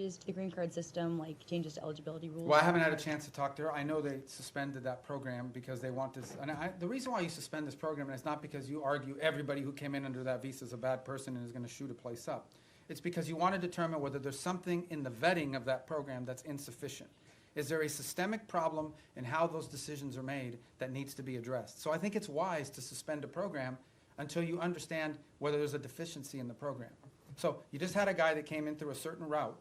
changes to the green card system, like changes to eligibility rules? Well, I haven't had a chance to talk to her. I know they suspended that program because they want this. And the reason why you suspend this program, and it's not because you argue everybody who came in under that visa is a bad person and is going to shoot a place up. It's because you want to determine whether there's something in the vetting of that program that's insufficient. Is there a systemic problem in how those decisions are made that needs to be addressed? So I think it's wise to suspend a program until you understand whether there's a deficiency in the program. So you just had a guy that came in through a certain route.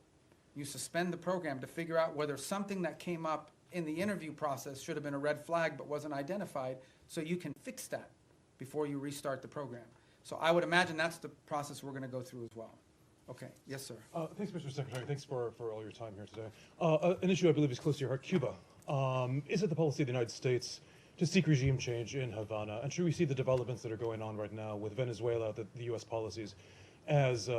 You suspend the program to figure out whether something that came up in the interview process should have been a red flag but wasn't identified, so you can fix that before you restart the program. So I would imagine that's the process we're going to go through as well. Okay. Yes, sir. Thanks, Mr. Secretary. Thanks for all your time here today. An issue I believe is close to your heart, Cuba. Is it the policy of the United States to seek regime change in Havana? And should we see the developments that are going on right now with Venezuela, the U.S. policies, as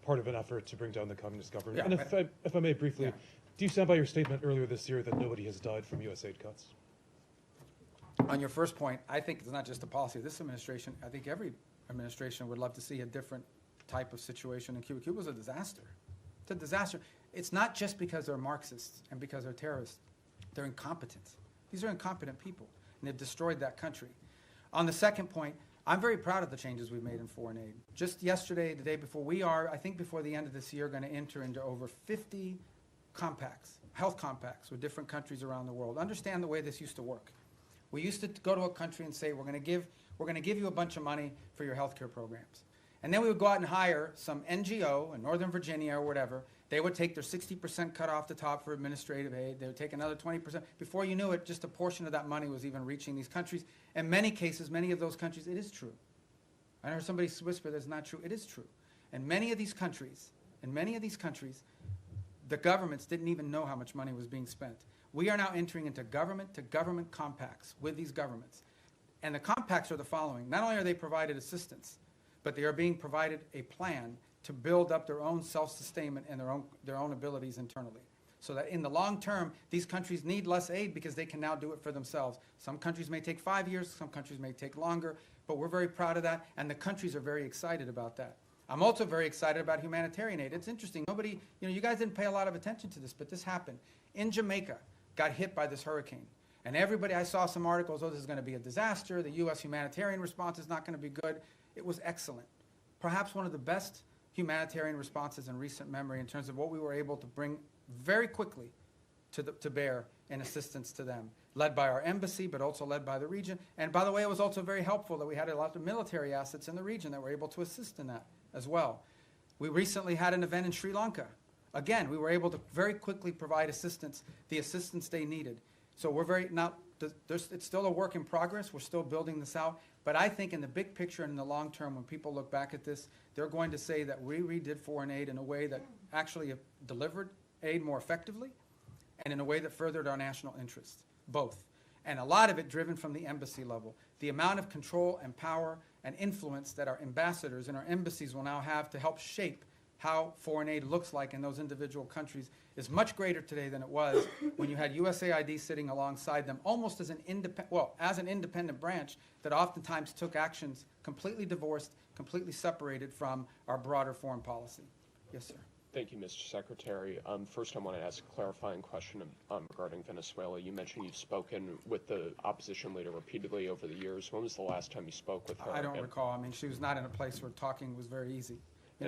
part of an effort to bring down the communist government? Yeah, and if I may briefly, do you stand by your statement earlier this year that nobody has died from U.S. aid cuts? On your first point, I think it's not just the policy of this administration. I think every administration would love to see a different type of situation in Cuba. Cuba's a disaster. It's a disaster. It's not just because they're Marxists and because they're terrorists. They're incompetent. These are incompetent people, and they've destroyed that country. On the second point, I'm very proud of the changes we've made in foreign aid. Just yesterday, the day before, we are, I think before the end of this year, going to enter into over 50 compacts, health compacts with different countries around the world. Understand the way this used to work. We used to go to a country and say, we're going to give you a bunch of money for your healthcare programs. And then we would go out and hire some NGO in Northern Virginia or whatever. They would take their 60% cut off the top for administrative aid. They would take another 20%. Before you knew it, just a portion of that money was even reaching these countries. In many cases, many of those countries, it is true. I heard somebody whisper that's not true. It is true. In many of these countries, the governments didn't even know how much money was being spent. We are now entering into government-to-government compacts with these governments. And the compacts are the following. Not only are they provided assistance, but they are being provided a plan to build up their own self-sustainment and their own abilities internally. So that in the long term, these countries need less aid because they can now do it for themselves. Some countries may take 5 years, some countries may take longer, but we're very proud of that, and the countries are very excited about that. I'm also very excited about humanitarian aid. It's interesting. Nobody, you guys didn't pay a lot of attention to this, but this happened. In Jamaica, got hit by this hurricane. And everybody, I saw some articles, this is going to be a disaster. The U.S. humanitarian response is not going to be good. It was excellent. Perhaps one of the best humanitarian responses in recent memory in terms of what we were able to bring very quickly to bear in assistance to them, led by our embassy, but also led by the region. And by the way, it was also very helpful that we had a lot of military assets in the region that were able to assist in that as well. We recently had an event in Sri Lanka. Again, we were able to very quickly provide assistance, the assistance they needed. So we're it's still a work in progress. We're still building this out. But I think in the big picture and in the long term, when people look back at this, they're going to say that we redid foreign aid in a way that actually delivered aid more effectively and in a way that furthered our national interests, both. And a lot of it driven from the embassy level. The amount of control and power and influence that our ambassadors and our embassies will now have to help shape how foreign aid looks like in those individual countries is much greater today than it was when you had USAID sitting alongside them almost as an independent branch that oftentimes took actions completely divorced, completely separated from our broader foreign policy. Yes, sir. Thank you, Mr. Secretary. First, I want to ask a clarifying question regarding Venezuela. You mentioned you've spoken with the opposition leader repeatedly over the years. When was the last time you spoke with her? I don't recall. I mean, she was not in a place where talking was very easy.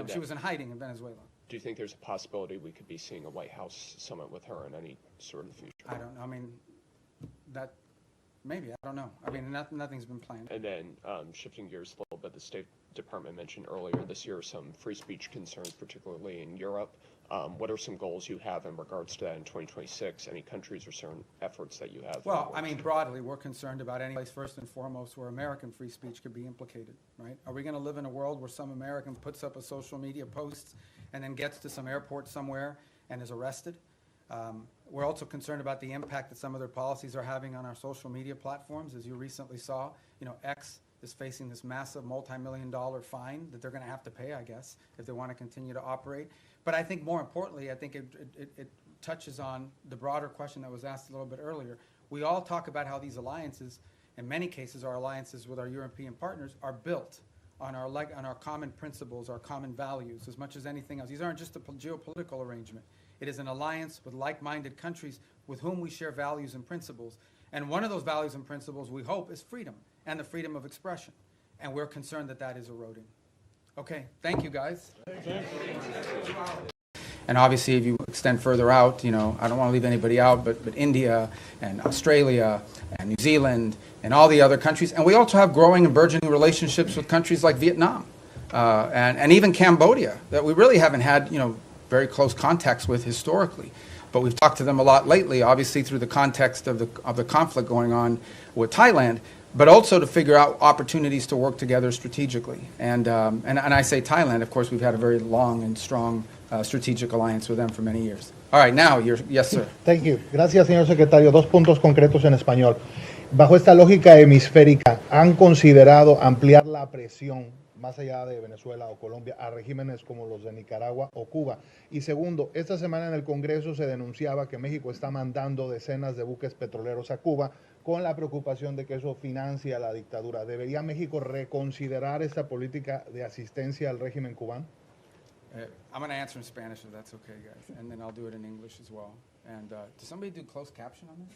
She was in hiding in Venezuela. Do you think there's a possibility we could be seeing a White House summit with her in any sort of future? I don't know. I mean, maybe. I don't know. I mean, nothing's been planned. And then shifting gears a little bit, the State Department mentioned earlier this year some free speech concerns, particularly in Europe. What are some goals you have in regards to that in 2026? Any countries or certain efforts that you have? Well, I mean, broadly, we're concerned about any place, first and foremost, where American free speech could be implicated, right? Are we going to live in a world where some American puts up a social media post and then gets to some airport somewhere and is arrested? We're also concerned about the impact that some of their policies are having on our social media platforms. As you recently saw, X is facing this massive multi-million-dollar fine that they're going to have to pay, I guess, if they want to continue to operate. But I think more importantly, I think it touches on the broader question that was asked a little bit earlier. We all talk about how these alliances, in many cases our alliances with our European partners, are built on our common principles, our common values, as much as anything else. These aren't just a geopolitical arrangement. It is an alliance with like-minded countries with whom we share values and principles. And one of those values and principles, we hope, is freedom and the freedom of expression. And we're concerned that that is eroding. Okay, thank you, guys. And obviously, if you extend further out, I don't want to leave anybody out, but India and Australia and New Zealand and all the other countries. And we also have growing and burgeoning relationships with countries like Vietnam and even Cambodia that we really haven't had, very close contacts with historically. But we've talked to them a lot lately, obviously through the context of the conflict going on with Thailand, but also to figure out opportunities to work together strategically. And I say Thailand, of course, we've had a very long and strong strategic alliance with them for many years. All right, now, yes, sir. Thank you. Gracias, señor secretario. 2 puntos concretos en español. Bajo esta lógica hemisférica, ¿han considerado ampliar la presión más allá de Venezuela o Colombia a regímenes como los de Nicaragua o Cuba? Y segundo, esta semana en el Congreso se denunciaba que México está mandando decenas de buques petroleros a Cuba con la preocupación de que eso financia la dictadura. ¿Debería México reconsiderar esta política de asistencia al régimen cubano? I'm going to answer in Spanish if that's okay, guys, and then I'll do it in English as well. And does somebody do closed caption on this?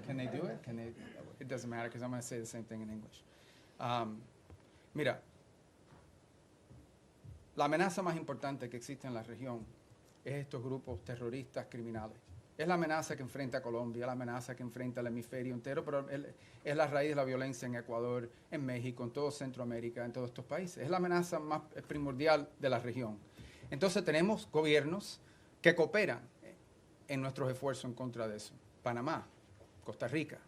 Can they do it? It doesn't matter because I'm going to say the same thing in English. Mira, la amenaza más importante que existe en la región es estos grupos terroristas criminales. Es la amenaza que enfrenta Colombia, la amenaza que enfrenta el hemisferio entero, pero es la raíz de la violencia en Ecuador, en México, en todo Centroamérica, en todos estos países. Es la amenaza más primordial de la región. Entonces tenemos gobiernos que cooperan en nuestros esfuerzos en contra de eso. Panamá, Costa Rica,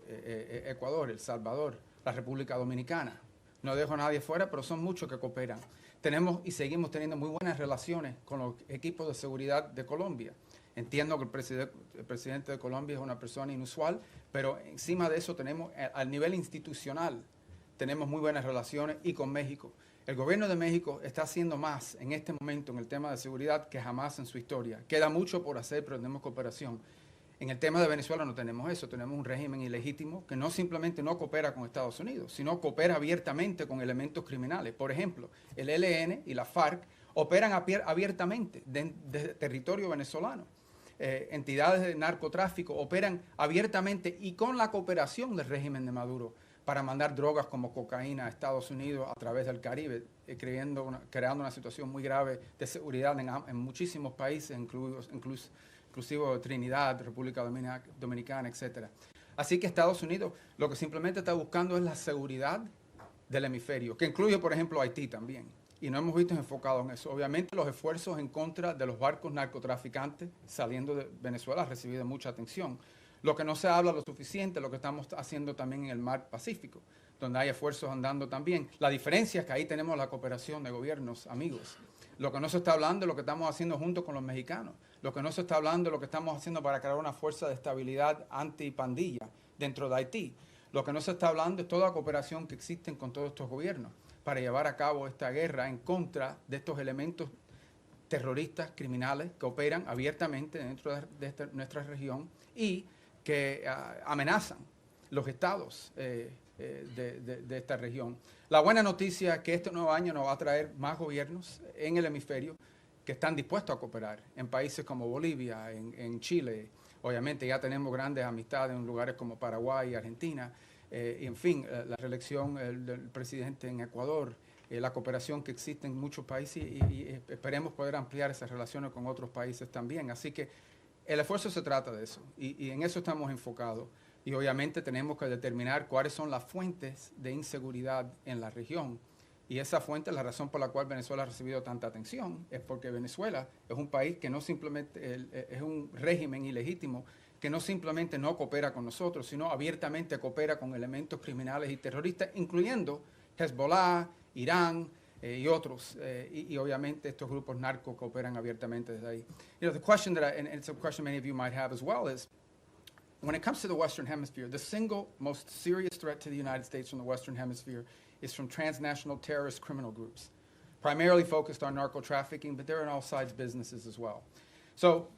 Ecuador, El Salvador, la República Dominicana. No dejo a nadie fuera, pero son muchos que cooperan. Tenemos y seguimos teniendo muy buenas relaciones con los equipos de seguridad de Colombia. Entiendo que el presidente de Colombia es una persona inusual, pero encima de eso tenemos, al nivel institucional, tenemos muy buenas relaciones y con México. El gobierno de México está haciendo más en este momento en el tema de seguridad que jamás en su historia. Queda mucho por hacer, pero tenemos cooperación. En el tema de Venezuela no tenemos eso, tenemos un régimen ilegítimo que no simplemente no coopera con Estados Unidos, sino coopera abiertamente con elementos criminales. Por ejemplo, el ELN y la FARC operan abiertamente desde territorio venezolano. Entidades de narcotráfico operan abiertamente y con la cooperación del régimen de Maduro para mandar drogas como cocaína a Estados Unidos a través del Caribe, creando una situación muy grave de seguridad en muchísimos países, inclusive Trinidad, República Dominicana, etc. Así que Estados Unidos lo que simplemente está buscando es la seguridad del hemisferio, que incluye, por ejemplo, Haití también. Y no hemos visto enfocado en eso. Obviamente los esfuerzos en contra de los barcos narcotraficantes saliendo de Venezuela han recibido mucha atención. Lo que no se habla lo suficiente, lo que estamos haciendo también en el mar Pacífico, donde hay esfuerzos andando también. La diferencia es que ahí tenemos la cooperación de gobiernos amigos. Lo que no se está hablando es lo que estamos haciendo junto con los mexicanos. Lo que no se está hablando es lo que estamos haciendo para crear una fuerza de estabilidad anti-pandilla dentro de Haití. Lo que no se está hablando es toda la cooperación que existe con todos estos gobiernos para llevar a cabo esta guerra en contra de estos elementos terroristas, criminales, que operan abiertamente dentro de nuestra región y que amenazan los estados de esta región. La buena noticia es que este nuevo año nos va a traer más gobiernos en el hemisferio que están dispuestos a cooperar en países como Bolivia, en Chile. Obviamente ya tenemos grandes amistades en lugares como Paraguay y Argentina. Y en fin, la reelección del presidente en Ecuador, la cooperación que existe en muchos países y esperemos poder ampliar esas relaciones con otros países también. Así que el esfuerzo se trata de eso y en eso estamos enfocados. Y obviamente tenemos que determinar cuáles son las fuentes de inseguridad en la región. Y esa fuente, la razón por la cual Venezuela ha recibido tanta atención, es porque Venezuela es un país que no simplemente, es un régimen ilegítimo, que no simplemente no coopera con nosotros, sino abiertamente coopera con elementos criminales y terroristas, incluyendo Hezbollah, Irán y otros. Y obviamente estos grupos narcos cooperan abiertamente desde ahí. The question that and it's a question many of you might have as well, is when it comes to the Western Hemisphere, the single most serious threat to the United States from the Western Hemisphere is from transnational terrorist criminal groups, primarily focused on narco trafficking, but they're in all sides businesses as well. So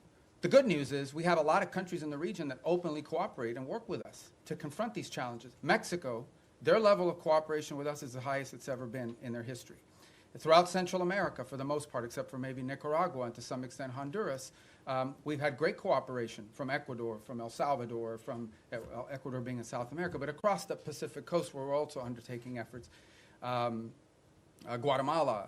the good news is we have a lot of countries in the region that openly cooperate and work with us to confront these challenges. Mexico, their level of cooperation with us is the highest it's ever been in their history. Throughout Central America, for the most part, except for maybe Nicaragua and to some extent Honduras, we've had great cooperation from Ecuador, from El Salvador, from Ecuador being in South America, but across the Pacific coast where we're also undertaking efforts. Guatemala,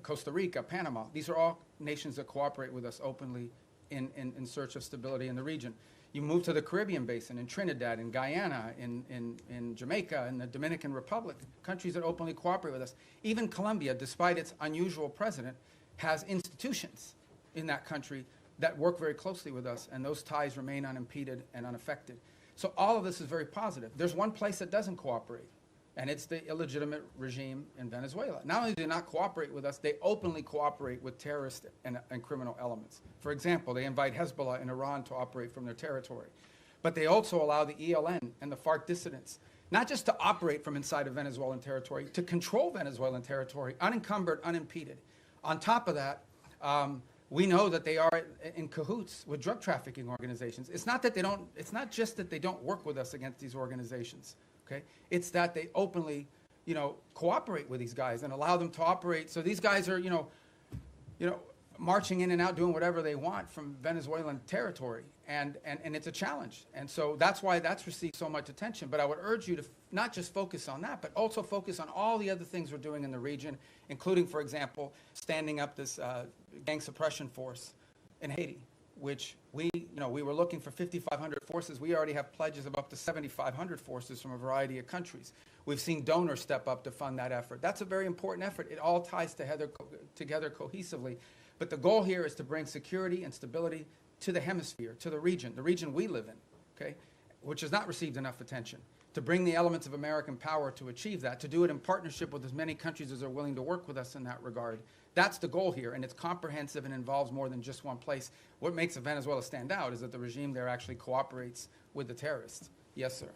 Costa Rica, Panama, these are all nations that cooperate with us openly in search of stability in the region. You move to the Caribbean basin, in Trinidad, in Guyana, in Jamaica, in the Dominican Republic, countries that openly cooperate with us. Even Colombia, despite its unusual president, has institutions in that country that work very closely with us, and those ties remain unimpeded and unaffected. So all of this is very positive. There's one place that doesn't cooperate, and it's the illegitimate regime in Venezuela. Not only do they not cooperate with us, they openly cooperate with terrorist and criminal elements. For example, they invite Hezbollah in Iran to operate from their territory. But they also allow the ELN and the FARC dissidents not just to operate from inside of Venezuelan territory, to control Venezuelan territory, unencumbered, unimpeded. On top of that, we know that they are in cahoots with drug trafficking organizations. It's not just that they don't work with us against these organizations. Okay? It's that they openly, cooperate with these guys and allow them to operate. So these guys are, marching in and out, doing whatever they want from Venezuelan territory, and it's a challenge. And so that's why that's received so much attention. But I would urge you to not just focus on that, but also focus on all the other things we're doing in the region, including, for example, standing up this gang suppression force in Haiti, which we were looking for 5,500 forces. We already have pledges of up to 7,500 forces from a variety of countries. We've seen donors step up to fund that effort. That's a very important effort. It all ties together cohesively. But the goal here is to bring security and stability to the hemisphere, to the region we live in, okay, which has not received enough attention. To bring the elements of American power to achieve that, to do it in partnership with as many countries as are willing to work with us in that regard. That's the goal here, and it's comprehensive and involves more than just one place. What makes Venezuela stand out is that the regime there actually cooperates with the terrorists. Yes, sir.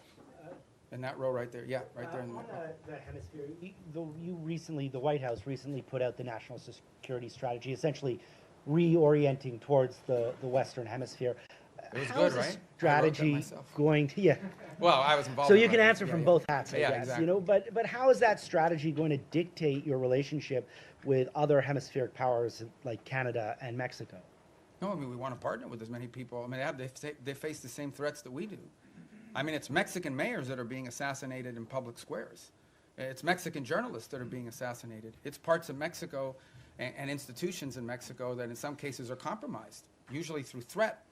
In that row right there. Yeah, right there in the middle. On the hemisphere, the White House recently put out the national security strategy, essentially reorienting towards the Western Hemisphere. It was How good, is the right? strategy going to, yeah. Well, I was involved So in you it, can right? answer from both hats, I Yeah, guess, exactly. but how is that strategy going to dictate your relationship with other hemispheric powers like Canada and Mexico? No, I mean, we want to partner with as many people. I mean, they face the same threats that we do. I mean, it's Mexican mayors that are being assassinated in public squares. It's Mexican journalists that are being assassinated. It's parts of Mexico and institutions in Mexico that in some cases are compromised, usually through threat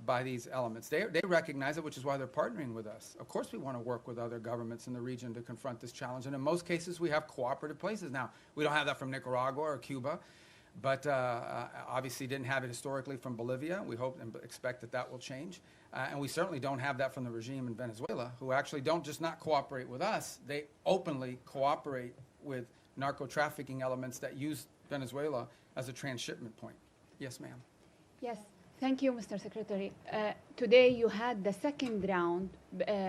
by these elements. They recognize it, which is why they're partnering with us. Of course we want to work with other governments in the region to confront this challenge, and in most cases we have cooperative places. Now, we don't have that from Nicaragua or Cuba, but obviously didn't have it historically from Bolivia. We hope and expect that will change. And we certainly don't have that from the regime in Venezuela, who actually don't just not cooperate with us, they openly cooperate with narco-trafficking elements that use Venezuela as a transshipment point. Yes, ma'am. Yes, thank you, Mr. Secretary. Today you had the second round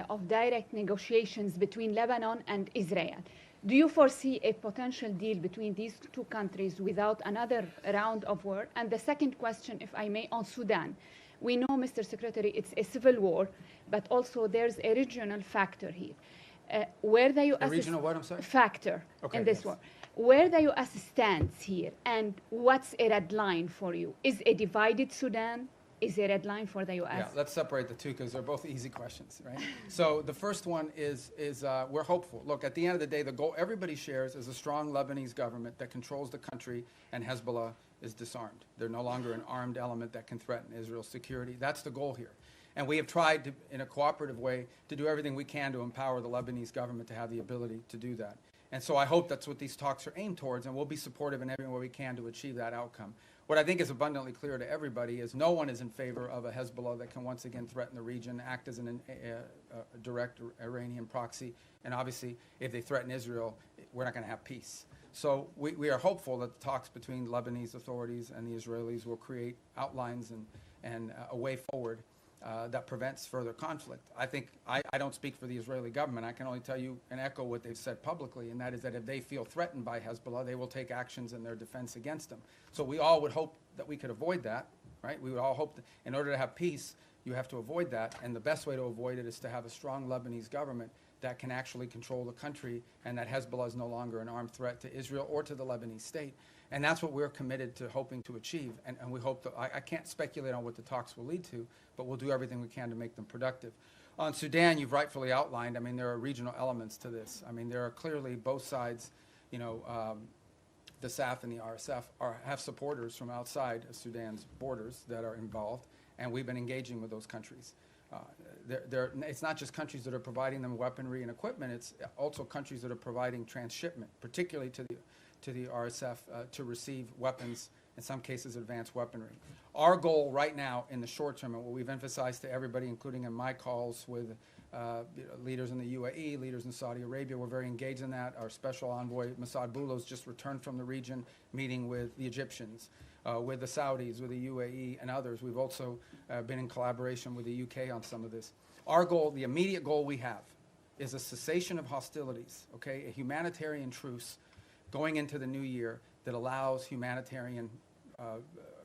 of direct negotiations between Lebanon and Israel. Do you foresee a potential deal between these two countries without another round of war? And the second question, if I may, on Sudan. We know, Mr. Secretary, it's a civil war, but also there's a regional factor here. Where the U.S. A regional what, I'm sorry? Factor Okay, in this yes. war. Where the U.S. stands here, and what's a red line for you? Is a divided Sudan is a red line for the U.S.? Yeah, let's separate the two because they're both easy questions, right? So the first one is we're hopeful. Look, at the end of the day, the goal everybody shares is a strong Lebanese government that controls the country, and Hezbollah is disarmed. They're no longer an armed element that can threaten Israel's security. That's the goal here. And we have tried to, in a cooperative way, to do everything we can to empower the Lebanese government to have the ability to do that. And so I hope that's what these talks are aimed towards, and we'll be supportive in every way we can to achieve that outcome. What I think is abundantly clear to everybody is no one is in favor of a Hezbollah that can once again threaten the region, act as a direct Iranian proxy, and obviously if they threaten Israel, we're not going to have peace. So we are hopeful that the talks between Lebanese authorities and the Israelis will create outlines and a way forward that prevents further conflict. I think I don't speak for the Israeli government. I can only tell you and echo what they've said publicly, and that is that if they feel threatened by Hezbollah, they will take actions in their defense against them. So we all would hope that we could avoid that, right? We would all hope that in order to have peace, you have to avoid that, and the best way to avoid it is to have a strong Lebanese government that can actually control the country, and that Hezbollah is no longer an armed threat to Israel or to the Lebanese state. And that's what we're committed to hoping to achieve. And we hope that, I can't speculate on what the talks will lead to, but we'll do everything we can to make them productive. On Sudan, you've rightfully outlined, I mean, there are regional elements to this. I mean, there are clearly both sides, you know, the SAF and the RSF have supporters from outside of Sudan's borders that are involved, and we've been engaging with those countries. It's not just countries that are providing them weaponry and equipment, it's also countries that are providing transshipment, particularly to the RSF to receive weapons, in some cases advanced weaponry. Our goal right now in the short term, and what we've emphasized to everybody, including in my calls with leaders in the UAE, leaders in Saudi Arabia, we're very engaged in that. Our special envoy, Massad Boulos, just returned from the region, meeting with the Egyptians, with the Saudis, with the UAE, and others. We've also been in collaboration with the UK on some of this. Our goal, the immediate goal we have, is a cessation of hostilities, okay, a humanitarian truce going into the new year that allows humanitarian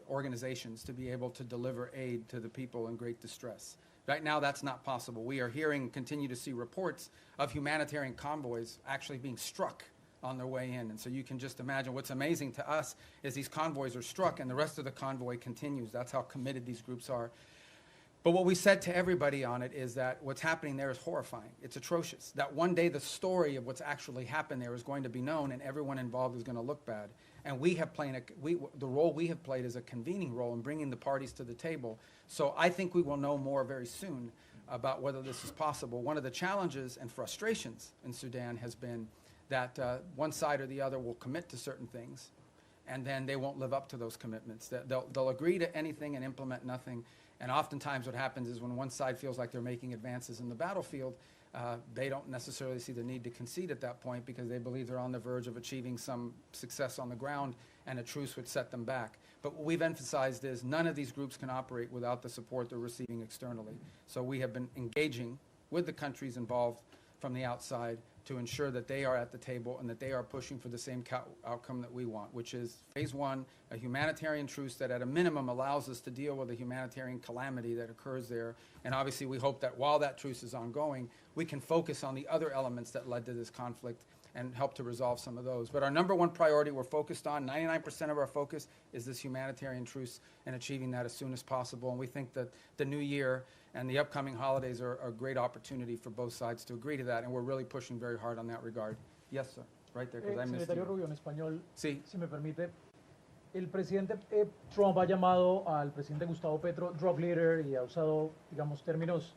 organizations to be able to deliver aid to the people in great distress. Right now, that's not possible. We are hearing, continue to see reports of humanitarian convoys actually being struck on their way in. And so you can just imagine what's amazing to us is these convoys are struck and the rest of the convoy continues. That's how committed these groups are. But what we said to everybody on it is that what's happening there is horrifying. It's atrocious. That one day the story of what's actually happened there is going to be known and everyone involved is going to look bad. And we have played the role we have played is a convening role in bringing the parties to the table. So I think we will know more very soon about whether this is possible. One of the challenges and frustrations in Sudan has been that one side or the other will commit to certain things, and then they won't live up to those commitments. They'll agree to anything and implement nothing. And oftentimes what happens is when one side feels like they're making advances in the battlefield, they don't necessarily see the need to concede at that point because they believe they're on the verge of achieving some success on the ground, and a truce would set them back. But what we've emphasized is none of these groups can operate without the support they're receiving externally. So we have been engaging with the countries involved from the outside to ensure that they are at the table and that they are pushing for the same outcome that we want, which is phase one, a humanitarian truce that at a minimum allows us to deal with the humanitarian calamity that occurs there. And obviously we hope that while that truce is ongoing, we can focus on the other elements that led to this conflict and help to resolve some of those. But our number one priority we're focused on, 99% of our focus is this humanitarian truce and achieving that as soon as possible. And we think that the new year and the upcoming holidays are a great opportunity for both sides to agree to that, and we're really pushing very hard on that regard. Yes, sir. Right there, because I missed Secretario you. Rubio, en español, Sí. si me permite. El presidente Trump ha llamado al presidente Gustavo Petro drug leader y ha usado, digamos, términos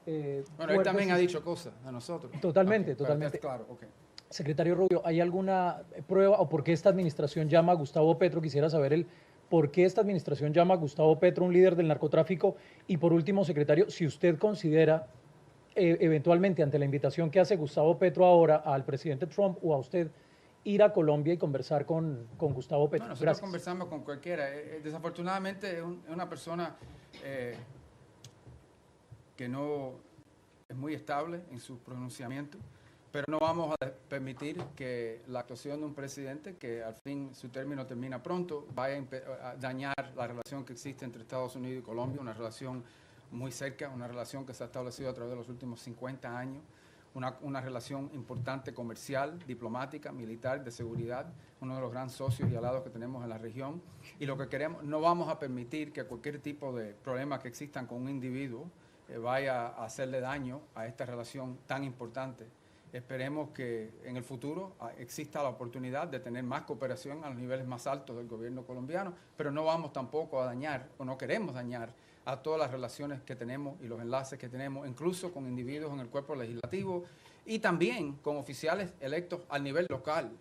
Bueno, él también ha dicho cosas a nosotros. Totalmente, Okay, totalmente. Claro, ok. Secretario Rubio, ¿hay alguna prueba o por qué esta administración llama a Gustavo Petro? Quisiera saber por qué esta administración llama a Gustavo Petro un líder del narcotráfico. Y por último, secretario, si usted considera eventualmente ante la invitación que hace Gustavo Petro ahora al presidente Trump o a usted ir a Colombia y conversar con Gustavo Petro. Bueno, nosotros Gracias. conversamos con cualquiera. Desafortunadamente es una persona que no es muy estable en su pronunciamiento, pero no vamos a permitir que la actuación de un presidente que al fin su término termina pronto vaya a dañar la relación que existe entre Estados Unidos y Colombia, una relación muy cerca, una relación que se ha establecido a través de los últimos 50 años, una relación importante comercial, diplomática, militar, de seguridad, uno de los grandes socios y aliados que tenemos en la región. Y lo que queremos, no vamos a permitir que cualquier tipo de problema que existan con un individuo vaya a hacerle daño a esta relación tan importante. Esperemos que en el futuro exista la oportunidad de tener más cooperación a los niveles más altos del gobierno colombiano, pero no vamos tampoco a dañar, o no queremos dañar, a todas las relaciones que tenemos y los enlaces que tenemos, incluso con individuos en el cuerpo legislativo y también con oficiales electos al nivel local,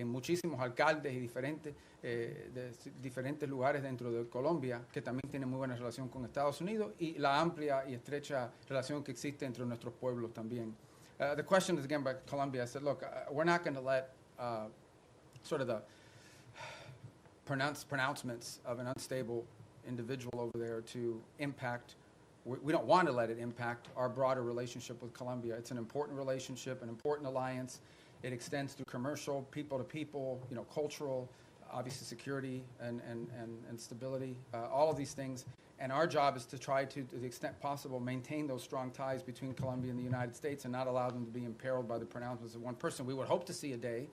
muchísimos alcaldes y de diferentes lugares dentro de Colombia que también tienen muy buena relación con Estados Unidos y la amplia y estrecha relación que existe entre nuestros pueblos también. The question is again by Colombia. I said, look, we're not going to let sort of the pronouncements of an unstable individual over there to impact, we don't want to let it impact our broader relationship with Colombia. It's an important relationship, an important alliance. It extends through commercial, people to people, cultural, obviously security and stability, all of these things. And our job is to try to the extent possible, maintain those strong ties between Colombia and the United States and not allow them to be imperiled by the pronouncements of one person. We would hope to see a day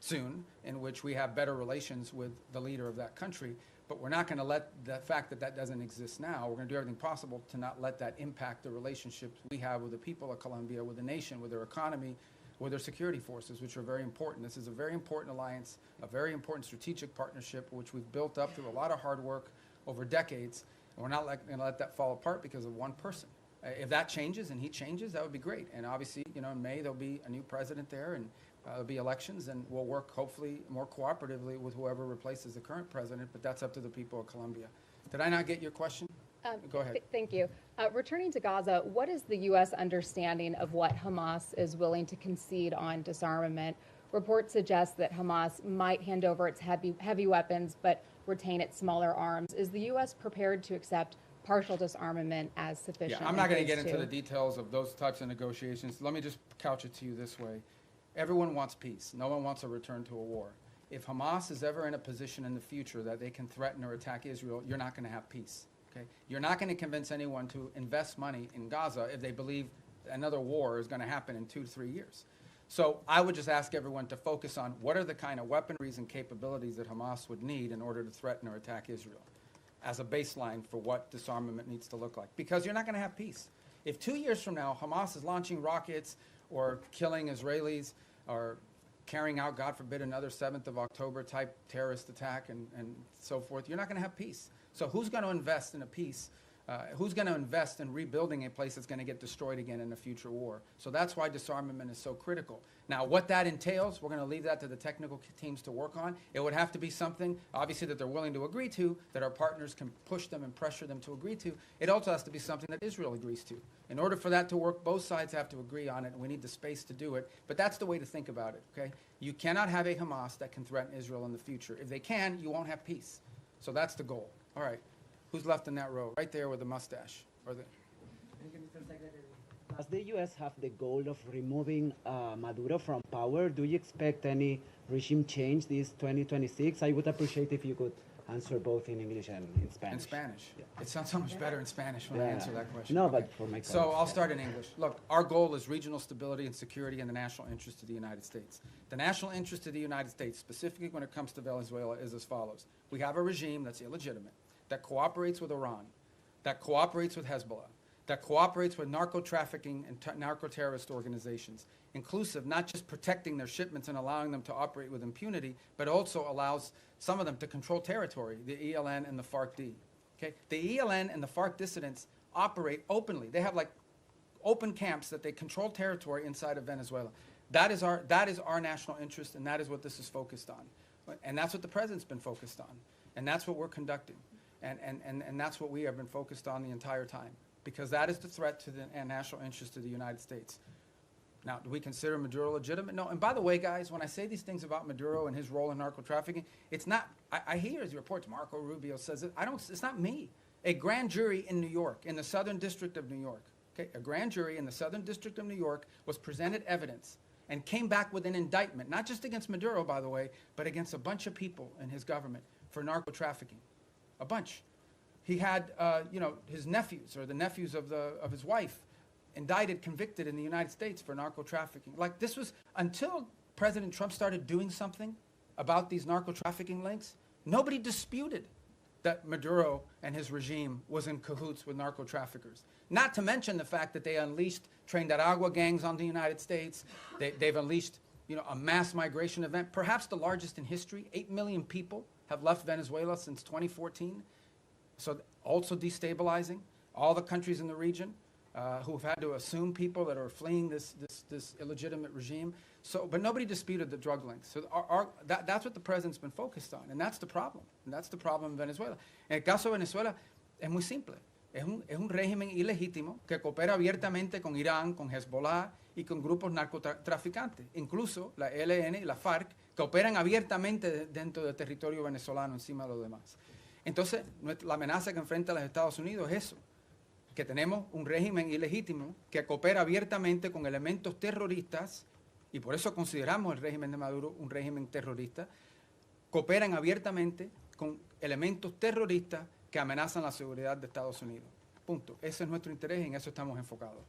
soon in which we have better relations with the leader of that country, but we're not going to let the fact that that doesn't exist now, we're going to do everything possible to not let that impact the relationships we have with the people of Colombia, with the nation, with their economy, with their security forces, which are very important. This is a very important alliance, a very important strategic partnership, which we've built up through a lot of hard work over decades, and we're not going to let that fall apart because of one person. If that changes and he changes, that would be great. And obviously, you know, in May there'll be a new president there, and there'll be elections, and we'll work hopefully more cooperatively with whoever replaces the current president, but that's up to the people of Colombia. Did I not get your question? Go ahead. Thank you. Returning to Gaza, what is the U.S. understanding of what Hamas is willing to concede on disarmament? Reports suggest that Hamas might hand over its heavy weapons but retain its smaller arms. Is the U.S. prepared to accept partial disarmament as sufficient? Yeah, I'm not going to get into the details of those types of negotiations. Let me just couch it to you this way. Everyone wants peace. No one wants a return to a war. If Hamas is ever in a position in the future that they can threaten or attack Israel, you're not going to have peace. Okay? You're not going to convince anyone to invest money in Gaza if they believe another war is going to happen in 2 to 3 years. So I would just ask everyone to focus on what are the kind of weaponries and capabilities that Hamas would need in order to threaten or attack Israel as a baseline for what disarmament needs to look like. Because you're not going to have peace. If 2 years from now Hamas is launching rockets or killing Israelis or carrying out, God forbid, another 7th of October type terrorist attack and so forth, you're not going to have peace. So who's going to invest in a peace? Who's going to invest in rebuilding a place that's going to get destroyed again in a future war? So that's why disarmament is so critical. Now, what that entails, we're going to leave that to the technical teams to work on. It would have to be something, obviously, that they're willing to agree to, that our partners can push them and pressure them to agree to. It also has to be something that Israel agrees to. In order for that to work, both sides have to agree on it, and we need the space to do it. But that's the way to think about it, okay? You cannot have a Hamas that can threaten Israel in the future. If they can, you won't have peace. So that's the goal. All right. Who's left in that row? Right there with the mustache. Or the... Does the U.S. have the goal of removing Maduro from power? Do you expect any regime change this 2026? I would appreciate if you could answer both in English and in Spanish. In Spanish. Yeah. It sounds so much better in Spanish when I answer that question. No, okay. but for my colleagues. So I'll start in English. Look, our goal is regional stability and security and the national interest of the United States. The national interest of the United States, specifically when it comes to Venezuela, is as follows. We have a regime that's illegitimate, that cooperates with Iran, that cooperates with Hezbollah, that cooperates with narco-trafficking and narco-terrorist organizations, inclusive not just protecting their shipments and allowing them to operate with impunity, but also allows some of them to control territory, the ELN and the FARC-D. Okay? The ELN and the FARC dissidents operate openly. They have like open camps that they control territory inside of Venezuela. That is our national interest, and that is what this is focused on. And that's what the president's been focused on. And that's what we're conducting. And that's what we have been focused on the entire time, because that is the threat to the national interest of the United States. Now, do we consider Maduro legitimate? No. And by the way, guys, when I say these things about Maduro and his role in narco-trafficking, it's not, I hear his reports, Marco Rubio says it, it's not me. A grand jury in New York, in the Southern District of New York, okay, a grand jury in the Southern District of New York was presented evidence and came back with an indictment, not just against Maduro, by the way, but against a bunch of people in his government for narco-trafficking. A bunch. He had, his nephews or the nephews of his wife indicted, convicted in the United States for narco-trafficking. Like this was, until President Trump started doing something about these narco-trafficking links, nobody disputed that Maduro and his regime was in cahoots with narco-traffickers. Not to mention the fact that they unleashed Tren-de-Aragua gangs on the United States. They've unleashed, a mass migration event, perhaps the largest in history. 8 million people have left Venezuela since 2014. So also destabilizing all the countries in the region who have had to assume people that are fleeing this illegitimate regime. So, but nobody disputed the drug links. So that's what the president's been focused on, and that's the problem. And that's the problem in Venezuela. En el caso de Venezuela es muy simple. Es un régimen ilegítimo que coopera abiertamente con Irán, con Hezbollah y con grupos narcotraficantes. Incluso la ELN y la FARC que operan abiertamente dentro del territorio venezolano encima de los demás. Entonces, la amenaza que enfrenta los Estados Unidos es eso, que tenemos un régimen ilegítimo que coopera abiertamente con elementos terroristas, y por eso consideramos el régimen de Maduro un régimen terrorista, cooperan abiertamente con elementos terroristas que amenazan la seguridad de Estados Unidos. Punto. Ese es nuestro interés y en eso estamos enfocados.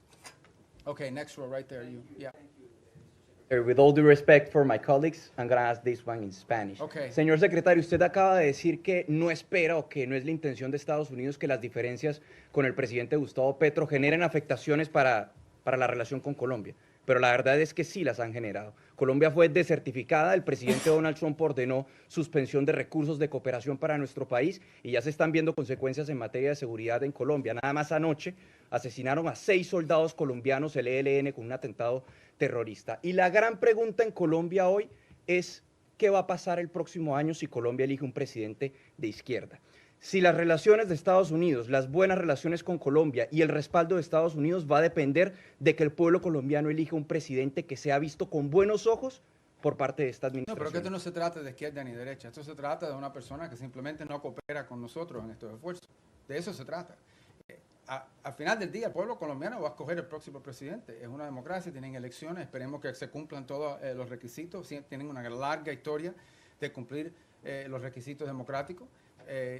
Okay, next row right there. You. Yeah. With all due respect for my colleagues, I'm going to ask this one in Spanish. Okay. Señor secretario, usted acaba de decir que no espera o que no es la intención de Estados Unidos que las diferencias con el presidente Gustavo Petro generen afectaciones para la relación con Colombia. Pero la verdad es que sí las han generado. Colombia fue desertificada, el presidente Donald Trump ordenó suspensión de recursos de cooperación para nuestro país y ya se están viendo consecuencias en materia de seguridad en Colombia. Nada más anoche asesinaron a 6 soldados colombianos, el ELN, con un atentado terrorista. Y la gran pregunta en Colombia hoy es ¿qué va a pasar el próximo año si Colombia elige un presidente de izquierda? Si las relaciones de Estados Unidos, las buenas relaciones con Colombia y el respaldo de Estados Unidos va a depender de que el pueblo colombiano elija un presidente que sea visto con buenos ojos por parte de esta No, administración. pero que esto no se trata de izquierda ni derecha. Esto se trata de una persona que simplemente no coopera con nosotros en estos esfuerzos. De eso se trata. Al final del día, el pueblo colombiano va a escoger el próximo presidente. Es una democracia, tienen elecciones, esperemos que se cumplan todos los requisitos. Tienen una larga historia de cumplir los requisitos democráticos.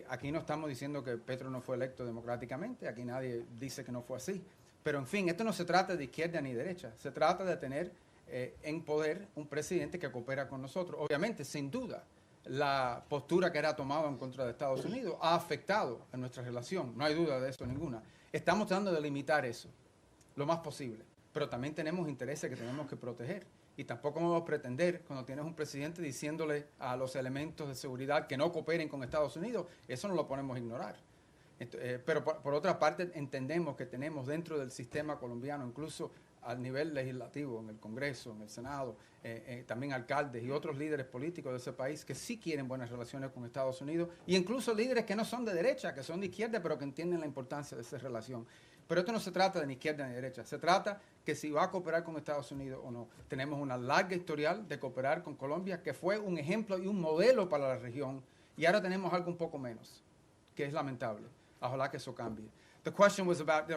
Aquí no estamos diciendo que Petro no fue electo democráticamente, aquí nadie dice que no fue así. Pero en fin, esto no se trata de izquierda ni derecha, se trata de tener en poder un presidente que coopera con nosotros. Obviamente, sin duda, la postura que era tomada en contra de Estados Unidos ha afectado a nuestra relación, no hay duda de eso ninguna. Estamos tratando de limitar eso lo más posible, pero también tenemos intereses que tenemos que proteger. Y tampoco vamos a pretender, cuando tienes un presidente diciéndole a los elementos de seguridad que no cooperen con Estados Unidos, eso no lo podemos ignorar. Pero por otra parte, entendemos que tenemos dentro del sistema colombiano, incluso al nivel legislativo, en el Congreso, en el Senado, también alcaldes y otros líderes políticos de ese país que sí quieren buenas relaciones con Estados Unidos, y incluso líderes que no son de derecha, que son de izquierda, pero que entienden la importancia de esa relación. Pero esto no se trata de ni izquierda ni derecha, se trata que si va a cooperar con Estados Unidos o no. Tenemos una larga historial de cooperar con Colombia, que fue un ejemplo y un modelo para la región, y ahora tenemos algo un poco menos, que es lamentable. Ojalá que eso cambie. The question was about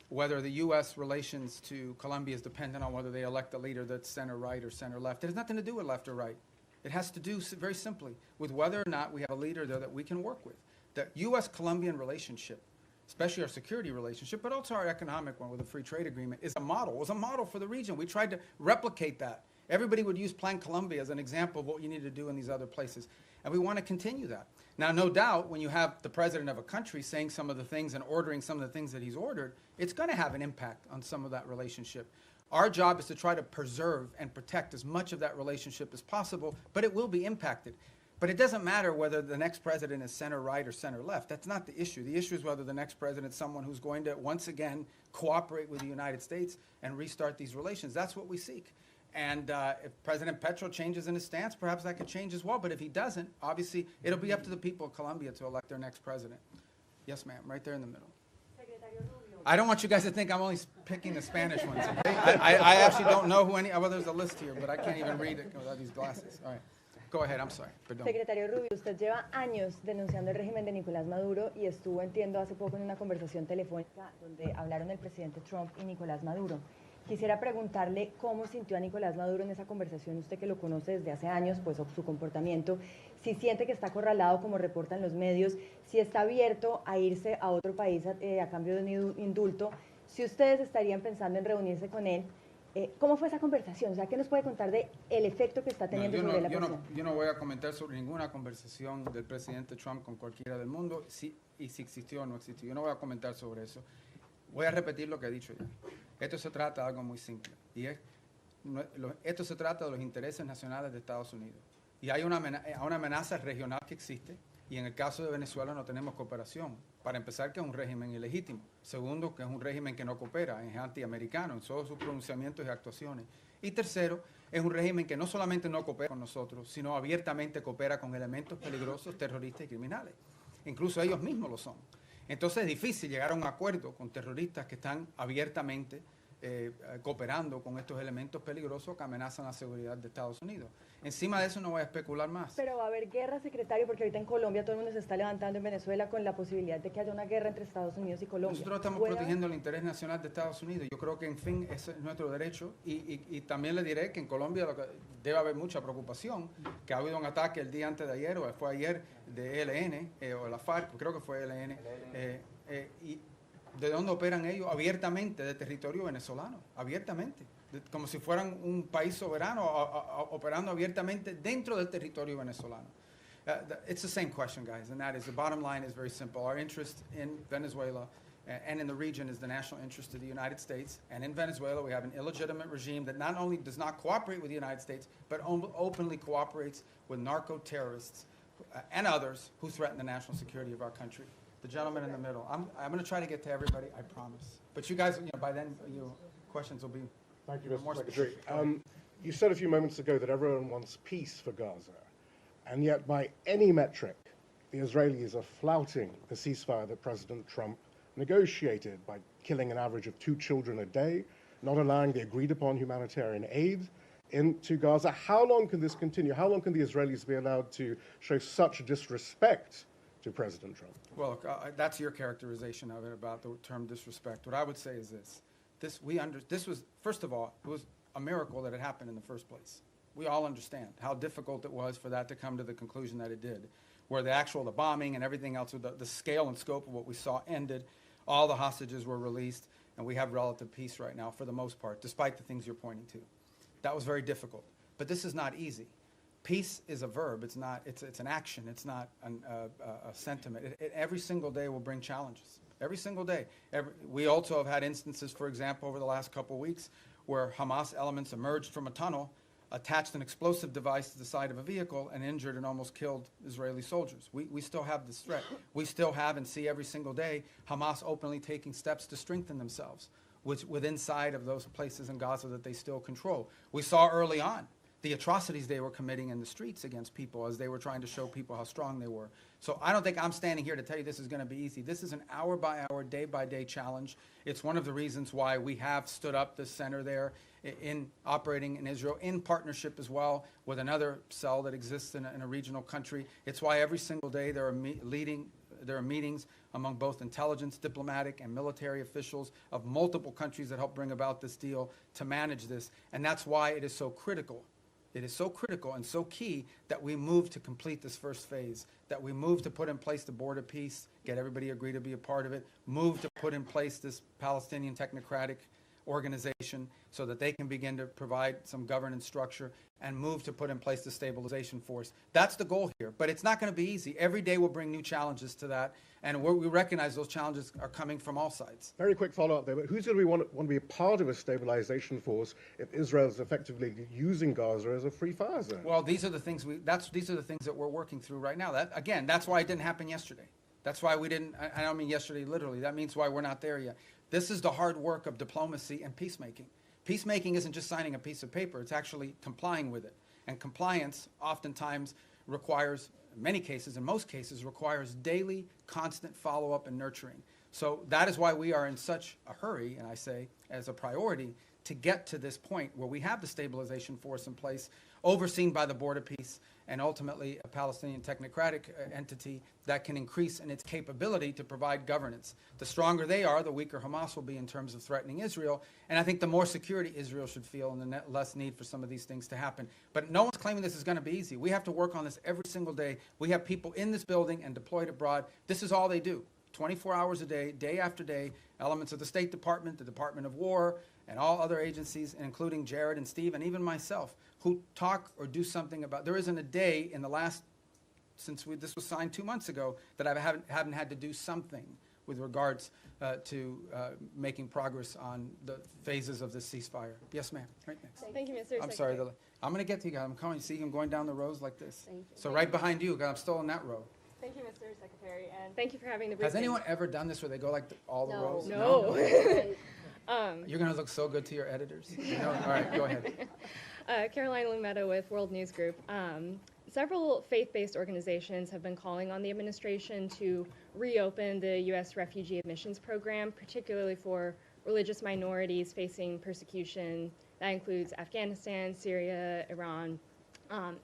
whether the U.S. relations to Colombia is dependent on whether they elect a leader that's center-right or center-left. It has nothing to do with left or right. It has to do very simply with whether or not we have a leader there that we can work with. The U.S.-Colombian relationship, especially our security relationship, but also our economic one with a free trade agreement, is a model. It was a model for the region. We tried to replicate that. Everybody would use Plan Colombia as an example of what you need to do in these other places. And we want to continue that. Now, no doubt, when you have the president of a country saying some of the things and ordering some of the things that he's ordered, it's going to have an impact on some of that relationship. Our job is to try to preserve and protect as much of that relationship as possible, but it will be impacted. But it doesn't matter whether the next president is center-right or center-left. That's not the issue. The issue is whether the next president is someone who's going to, once again, cooperate with the United States and restart these relations. That's what we seek. And if President Petro changes in his stance, perhaps that could change as well. But if he doesn't, obviously, it'll be up to the people of Colombia to elect their next president. Yes, ma'am, right there in the middle. I don't want you guys to think I'm only picking the Spanish ones. Okay? I actually don't know who any, well, there's a list here, but I can't even read it without these glasses. All right. Go ahead, I'm sorry. Perdón. Secretario Rubio, usted lleva años denunciando el régimen de Nicolás Maduro y estuvo, entiendo, hace poco en una conversación telefónica donde hablaron el presidente Trump y Nicolás Maduro. Quisiera preguntarle cómo sintió a Nicolás Maduro en esa conversación, usted que lo conoce desde hace años, pues su comportamiento, si siente que está acorralado como reportan los medios, si está abierto a irse a otro país a cambio de un indulto, si ustedes estarían pensando en reunirse con él. ¿Cómo fue esa conversación? O sea, ¿qué nos puede contar de el efecto que está teniendo sobre la presión? Yo no voy a comentar sobre ninguna conversación del presidente Trump con cualquiera del mundo, si existió o no existió. Yo no voy a comentar sobre eso. Voy a repetir lo que he dicho ya. Esto se trata de algo muy simple. Y esto se trata de los intereses nacionales de Estados Unidos. Y hay una amenaza regional que existe. Y en el caso de Venezuela no tenemos cooperación. Para empezar, que es un régimen ilegítimo. Segundo, que es un régimen que no coopera, es antiamericano en todos sus pronunciamientos y actuaciones. Y tercero, es un régimen que no solamente no coopera con nosotros, sino abiertamente coopera con elementos peligrosos, terroristas y criminales. Incluso ellos mismos lo son. Entonces es difícil llegar a un acuerdo con terroristas que están abiertamente cooperando con estos elementos peligrosos que amenazan la seguridad de Estados Unidos. Encima de eso no voy a especular más. Pero va a haber guerra, secretario, porque ahorita en Colombia todo el mundo se está levantando, en Venezuela, con la posibilidad de que haya una guerra entre Estados Unidos y Colombia. Nosotros estamos protegiendo el interés nacional de Estados Unidos. Yo creo que, en fin, ese es nuestro derecho. Y también le diré que en Colombia debe haber mucha preocupación, que ha habido un ataque el día antes de ayer, o fue ayer, de ELN, o la FARC, creo que fue ELN, y de dónde operan ellos abiertamente, de territorio venezolano, abiertamente, como si fueran un país soberano, operando abiertamente dentro del territorio venezolano. It's the same question, guys, and that is, the bottom line is very simple. Our interest in Venezuela and in the region is the national interest of the United States, and in Venezuela we have an illegitimate regime that not only does not cooperate with the United States, but openly cooperates with narco-terrorists and others who threaten the national security of our country. The gentleman in the middle. I'm going to try to get to everybody, I promise. But you guys, by then, your questions will be Thank you, more Mr. Secretary. specific. You said a few moments ago that everyone wants peace for Gaza, and yet by any metric, the Israelis are flouting the ceasefire that President Trump negotiated by killing an average of 2 children a day, not allowing the agreed-upon humanitarian aid into Gaza. How long can this continue? How long can the Israelis be allowed to show such disrespect to President Trump? Well, look, that's your characterization of it, about the term disrespect. What I would say is this. This was, first of all, it was a miracle that it happened in the first place. We all understand how difficult it was for that to come to the conclusion that it did, where the bombing and everything else, the scale and scope of what we saw ended, all the hostages were released, and we have relative peace right now for the most part, despite the things you're pointing to. That was very difficult. But this is not easy. Peace is a verb. It's not. It's an action. It's not a sentiment. Every single day will bring challenges. Every single day. We also have had instances, for example, over the last couple of weeks, where Hamas elements emerged from a tunnel, attached an explosive device to the side of a vehicle, and injured and almost killed Israeli soldiers. We still have this threat. We still have and see every single day Hamas openly taking steps to strengthen themselves within inside of those places in Gaza that they still control. We saw early on the atrocities they were committing in the streets against people as they were trying to show people how strong they were. So I don't think I'm standing here to tell you this is going to be easy. This is an hour-by-hour, day-by-day challenge. It's one of the reasons why we have stood up this center there in operating in Israel, in partnership as well with another cell that exists in a regional country. It's why every single day there are meetings among both intelligence, diplomatic, and military officials of multiple countries that help bring about this deal to manage this. And that's why it is so critical. It is so critical and so key that we move to complete this first phase, that we move to put in place the border peace, get everybody agree to be a part of it, move to put in place this Palestinian technocratic organization so that they can begin to provide some governance structure, and move to put in place the stabilization force. That's the goal here, but it's not going to be easy. Every day will bring new challenges to that, and we recognize those challenges are coming from all sides. Very quick follow-up there, but who's going to want to be a part of a stabilization force if Israel is effectively using Gaza as a free fire zone? Well, these are the things these are the things that we're working through right now. That's why it didn't happen yesterday. That's why we didn't, I don't mean yesterday literally, that means why we're not there yet. This is the hard work of diplomacy and peacemaking. Peacemaking isn't just signing a piece of paper, it's actually complying with it. And compliance oftentimes requires, in many cases, in most cases, requires daily, constant follow-up and nurturing. So that is why we are in such a hurry, and I say as a priority, to get to this point where we have the stabilization force in place, overseen by the border peace, and ultimately a Palestinian technocratic entity that can increase in its capability to provide governance. The stronger they are, the weaker Hamas will be in terms of threatening Israel. And I think the more security Israel should feel and the less need for some of these things to happen. But no one's claiming this is going to be easy. We have to work on this every single day. We have people in this building and deployed abroad. This is all they do. 24 hours a day, day after day, elements of the State Department, the Department of War, and all other agencies, including Jared and Steve and even myself, who talk or do something about. There isn't a day in the last, since this was signed 2 months ago, that I haven't had to do something with regards to making progress on the phases of this ceasefire. Yes, ma'am. Right next. Thank you, Mr. I'm Secretary. sorry. I'm going to get to you guys. I'm coming. See, I'm going down the rows like this. Thank you. So right behind you, 'cause I'm still in that row. Thank you, Mr. Secretary, and thank you for having the Has briefing. anyone ever done this where they go like all the rows? No. You're going to look so good to your editors. No? All right, go ahead. Caroline Lumetta with World News Group. Several faith-based organizations have been calling on the administration to reopen the U.S. refugee admissions program, particularly for religious minorities facing persecution. That includes Afghanistan, Syria, Iran.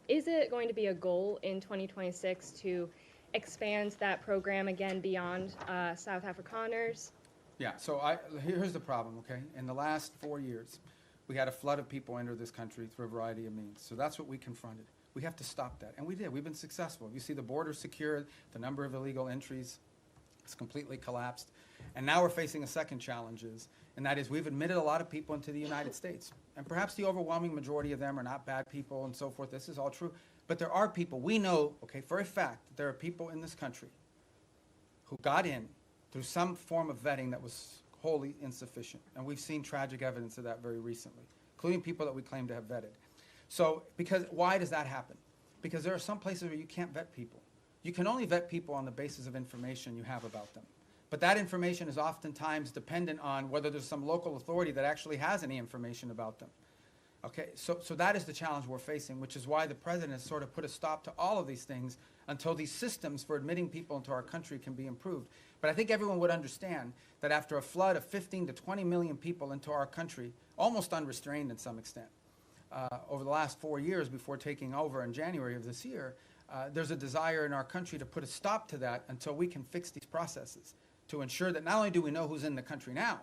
Is it going to be a goal in 2026 to expand that program again beyond South Afrikaners? Yeah, so here's the problem, okay? In the last 4 years, we had a flood of people enter this country through a variety of means. So that's what we confronted. We have to stop that, and we did. We've been successful. You see the border secured, the number of illegal entries has completely collapsed. And now we're facing a second challenge, and that is we've admitted a lot of people into the United States. And perhaps the overwhelming majority of them are not bad people and so forth. This is all true. But there are people, we know, okay, for a fact, that there are people in this country who got in through some form of vetting that was wholly insufficient. And we've seen tragic evidence of that very recently, including people that we claim to have vetted. So, why does that happen? Because there are some places where you can't vet people. You can only vet people on the basis of information you have about them. But that information is oftentimes dependent on whether there's some local authority that actually has any information about them. Okay, so that is the challenge we're facing, which is why the president has sort of put a stop to all of these things until these systems for admitting people into our country can be improved. But I think everyone would understand that after a flood of 15 to 20 million people into our country, almost unrestrained in some extent, over the last 4 years before taking over in January of this year, there's a desire in our country to put a stop to that until we can fix these processes to ensure that not only do we know who's in the country now,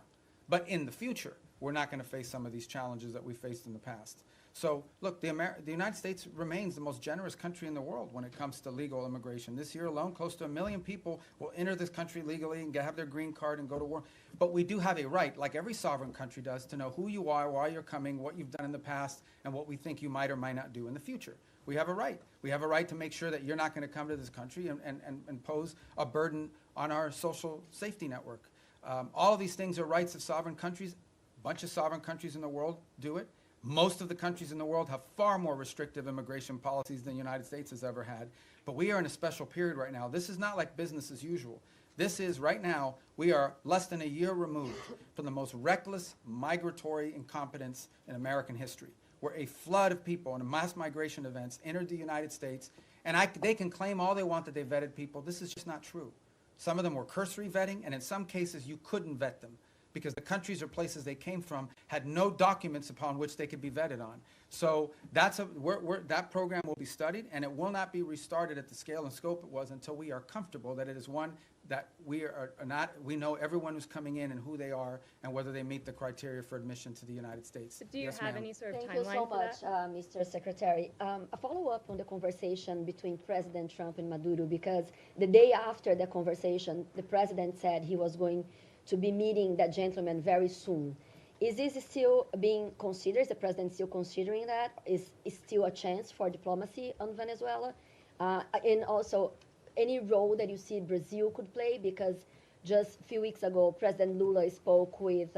but in the future, we're not going to face some of these challenges that we faced in the past. So, look, the United States remains the most generous country in the world when it comes to legal immigration. This year alone, close to 1 million people will enter this country legally and have their green card and go to war. But we do have a right, like every sovereign country does, to know who you are, why you're coming, what you've done in the past, and what we think you might or might not do in the future. We have a right. We have a right to make sure that you're not going to come to this country and pose a burden on our social safety network. All of these things are rights of sovereign countries. A bunch of sovereign countries in the world do it. Most of the countries in the world have far more restrictive immigration policies than the United States has ever had. But we are in a special period right now. This is not like business as usual. This is, right now, we are less than a year removed from the most reckless migratory incompetence in American history, where a flood of people and mass migration events entered the United States. And they can claim all they want that they vetted people. This is just not true. Some of them were cursory vetting, and in some cases, you couldn't vet them, because the countries or places they came from had no documents upon which they could be vetted on. So that program will be studied, and it will not be restarted at the scale and scope it was until we are comfortable that it is one that we know everyone who's coming in and who they are and whether they meet the criteria for admission to the United States. Do you have any sort of Thank you so timeline for much, that? Mr. Secretary. A follow-up on the conversation between President Trump and Maduro, because the day after the conversation, the president said he was going to be meeting that gentleman very soon. Is this still being considered? Is the president still considering that? Is still a chance for diplomacy on Venezuela? And also, any role that you see Brazil could play? Because just a few weeks ago, President Lula spoke with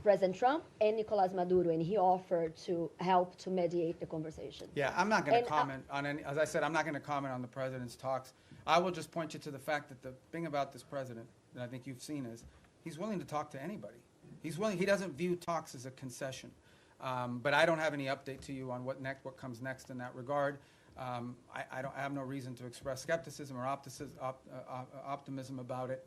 President Trump and Nicolás Maduro, and he offered to help to mediate the conversation. Yeah, I'm not going to comment on any, as I said, I'm not going to comment on the president's talks. I will just point you to the fact that the thing about this president that I think you've seen is he's willing to talk to anybody. He's willing. He doesn't view talks as a concession. But I don't have any update to you on what comes next in that regard. I have no reason to express skepticism or optimism about it.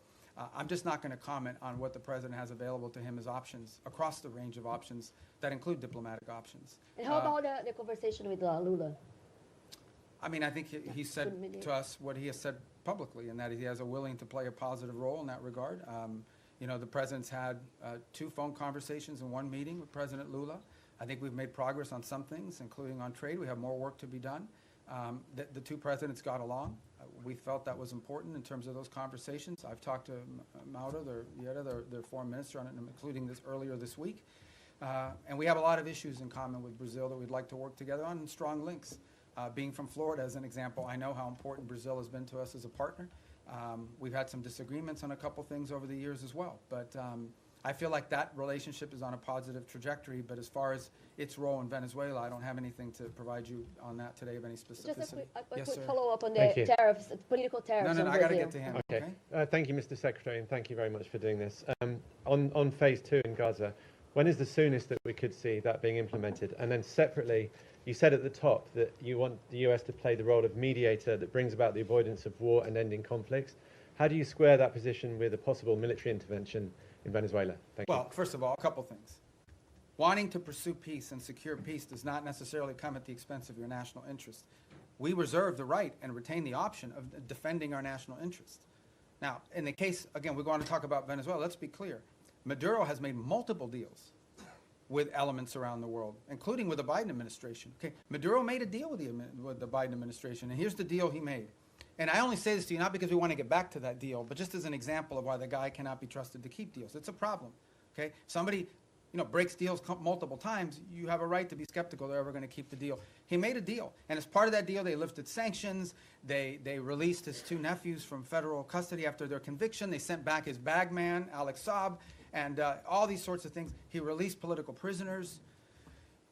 I'm just not going to comment on what the president has available to him as options across the range of options that include diplomatic options. And how about the conversation with Lula? I mean, I think he said to us what he has said publicly, and that he has a willing to play a positive role in that regard. You know, the president's had 2 phone conversations and 1 meeting with President Lula. I think we've made progress on some things, including on trade. We have more work to be done. The 2 presidents got along. We felt that was important in terms of those conversations. I've talked to Mauro, their foreign minister, on it, including this earlier this week. And we have a lot of issues in common with Brazil that we'd like to work together on, and strong links. Being from Florida, as an example, I know how important Brazil has been to us as a partner. We've had some disagreements on a couple things over the years as well. But I feel like that relationship is on a positive trajectory. But as far as its role in Venezuela, I don't have anything to provide you on that today of any specificity. Just a quick Yes, sir. follow-up on the tariffs, political tariffs No, on I got to Brazil. get to him. Okay. Thank you, Mr. Secretary, and thank you very much for doing this. On phase 2 in Gaza, when is the soonest that we could see that being implemented? And then separately, you said at the top that you want the US to play the role of mediator that brings about the avoidance of war and ending conflicts. How do you square that position with a possible military intervention in Venezuela? Thank Well, first of all, a couple things. Wanting to pursue peace and secure peace does not necessarily come at the expense of your national interest. We reserve the right and retain the option of defending our national interest. Now, in the case, again, we're going to talk about Venezuela. Let's be clear. Maduro has made multiple deals with elements around the world, including with the Biden administration. Okay, Maduro made a deal with the Biden administration, and here's the deal he made. And I only say this to you not because we want to get back to that deal, but just as an example of why the guy cannot be trusted to keep deals. It's a problem. Okay, somebody breaks deals multiple times, you have a right to be skeptical they're ever going to keep the deal. He made a deal, and as part of that deal, they lifted sanctions. They released his 2 nephews from federal custody after their conviction. They sent back his bagman, Alex Saab, and all these sorts of things. He released political prisoners,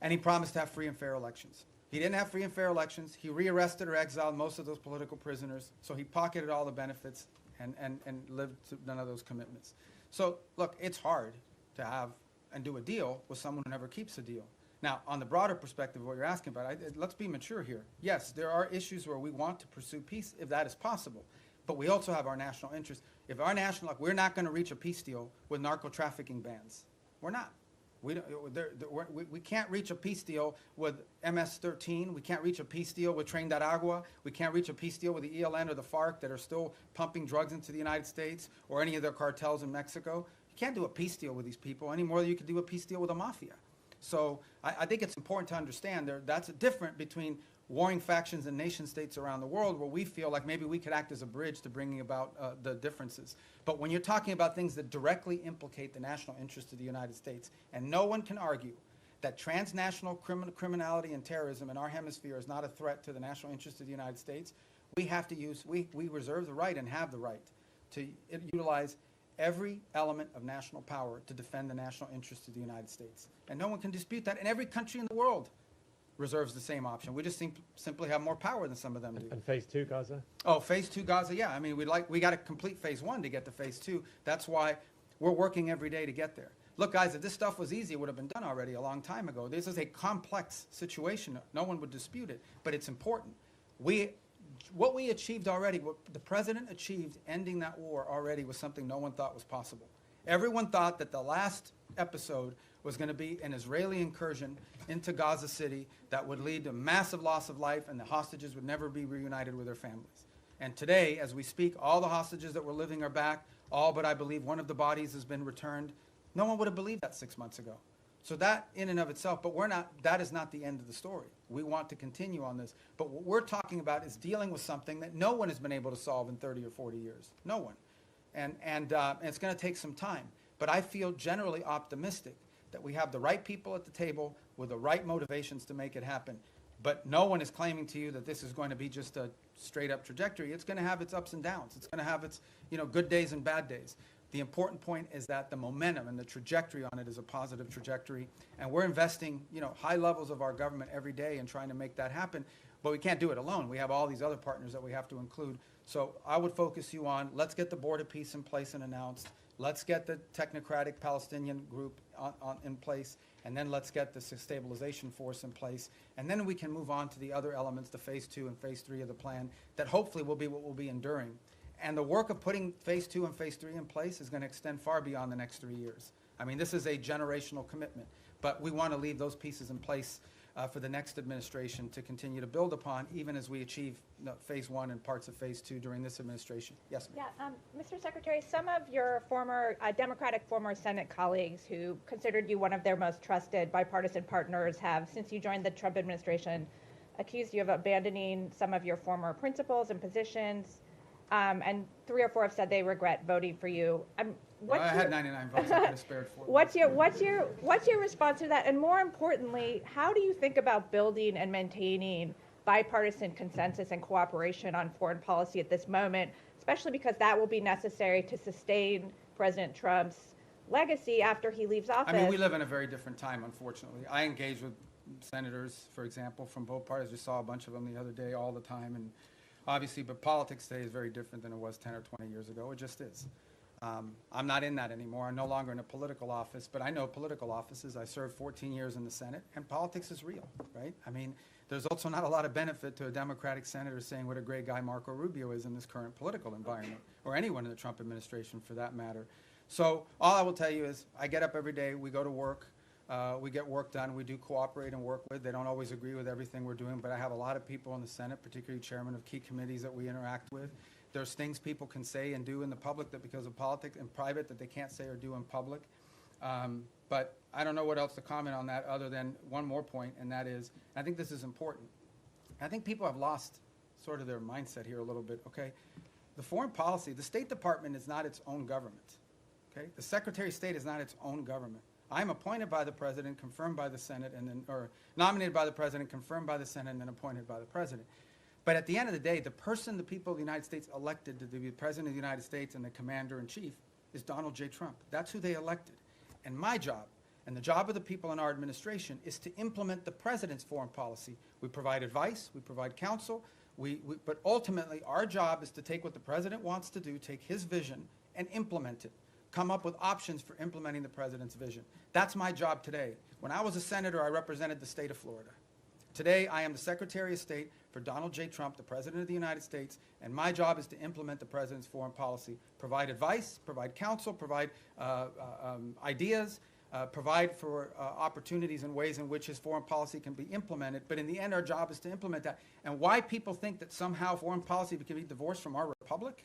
and he promised to have free and fair elections. He didn't have free and fair elections. He rearrested or exiled most of those political prisoners, so he pocketed all the benefits and lived to none of those commitments. So, look, it's hard to have and do a deal with someone who never keeps a deal. Now, on the broader perspective of what you're asking about, let's be mature here. Yes, there are issues where we want to pursue peace if that is possible, but we also have our national interest. If our national, we're not going to reach a peace deal with narco-trafficking bans. We're not. We can't reach a peace deal with MS-13. We can't reach a peace deal with Tren de Aragua. We can't reach a peace deal with the ELN or the FARC that are still pumping drugs into the United States or any of their cartels in Mexico. You can't do a peace deal with these people any more than you could do a peace deal with a mafia. So I think it's important to understand that's different between warring factions and nation states around the world where we feel like maybe we could act as a bridge to bringing about the differences. But when you're talking about things that directly implicate the national interest of the United States, and no one can argue that transnational criminality and terrorism in our hemisphere is not a threat to the national interest of the United States, we reserve the right and have the right to utilize every element of national power to defend the national interest of the United States. And no one can dispute that. And every country in the world reserves the same option. We just simply have more power than some of them do. And phase 2 Gaza? Oh, phase 2 Gaza, yeah. I mean, we got to complete phase 1 to get to phase 2. That's why we're working every day to get there. Look, guys, if this stuff was easy, it would have been done already a long time ago. This is a complex situation. No one would dispute it, but it's important. What we achieved already, what the president achieved ending that war already was something no one thought was possible. Everyone thought that the last episode was going to be an Israeli incursion into Gaza City that would lead to massive loss of life and the hostages would never be reunited with their families. And today, as we speak, all the hostages that were living are back, all but I believe one of the bodies has been returned. No one would have believed that 6 months ago. So that in and of itself, but that is not the end of the story. We want to continue on this. But what we're talking about is dealing with something that no one has been able to solve in 30 or 40 years. No one. And it's going to take some time. But I feel generally optimistic that we have the right people at the table with the right motivations to make it happen. But no one is claiming to you that this is going to be just a straight up trajectory. It's going to have its ups and downs. It's going to have its good days and bad days. The important point is that the momentum and the trajectory on it is a positive trajectory, and we're investing, high levels of our government every day in trying to make that happen, but we can't do it alone. We have all these other partners that we have to include. So I would focus you on, let's get the board of peace in place and announced. Let's get the technocratic Palestinian group in place, and then let's get the stabilization force in place, and then we can move on to the other elements, the phase 2 and phase 3 of the plan, that hopefully will be what will be enduring. And the work of putting phase 2 and phase 3 in place is going to extend far beyond the next 3 years. I mean, this is a generational commitment, but we want to leave those pieces in place for the next administration to continue to build upon, even as we achieve phase 1 and parts of phase 2 during this administration. Yes, ma'am. Yeah, Mr. Secretary, some of your former Democratic former Senate colleagues who considered you one of their most trusted bipartisan partners have, since you joined the Trump administration, accused you of abandoning some of your former principles and positions. And 3 or 4 have said they regret voting for you. Well, I had 99 votes. I could have spared 4. What's your response to that? And more importantly, how do you think about building and maintaining bipartisan consensus and cooperation on foreign policy at this moment, especially because that will be necessary to sustain President Trump's legacy after he leaves office? I mean, we live in a very different time, unfortunately. I engage with senators, for example, from both parties. We saw a bunch of them the other day all the time, and obviously, but politics today is very different than it was 10 or 20 years ago. It just is. I'm not in that anymore. I'm no longer in a political office, but I know political offices. I served 14 years in the Senate, and politics is real, right? I mean, there's also not a lot of benefit to a Democratic senator saying what a great guy Marco Rubio is in this current political environment, or anyone in the Trump administration for that matter. So all I will tell you is I get up every day, we go to work, we get work done, we do cooperate and work with. They don't always agree with everything we're doing, but I have a lot of people in the Senate, particularly chairman of key committees that we interact with. There's things people can say and do in the public that because of politics in private that they can't say or do in public. But I don't know what else to comment on that other than one more point, and that is, I think this is important. I think people have lost sort of their mindset here a little bit, okay? The foreign policy, the State Department is not its own government, okay? The Secretary of State is not its own government. I'm appointed by the President, confirmed by the Senate, and then, or nominated by the President, confirmed by the Senate, and then appointed by the President. But at the end of the day, the person the people of the United States elected to be the President of the United States and the Commander-in-Chief is Donald J. Trump. That's who they elected. And my job, and the job of the people in our administration, is to implement the President's foreign policy. We provide advice, we provide counsel, but ultimately our job is to take what the President wants to do, take his vision, and implement it. Come up with options for implementing the President's vision. That's my job today. When I was a senator, I represented the state of Florida. Today, I am the Secretary of State for Donald J. Trump, the President of the United States, and my job is to implement the President's foreign policy, provide advice, provide counsel, provide ideas, provide for opportunities and ways in which his foreign policy can be implemented. But in the end, our job is to implement that. And why people think that somehow foreign policy can be divorced from our republic,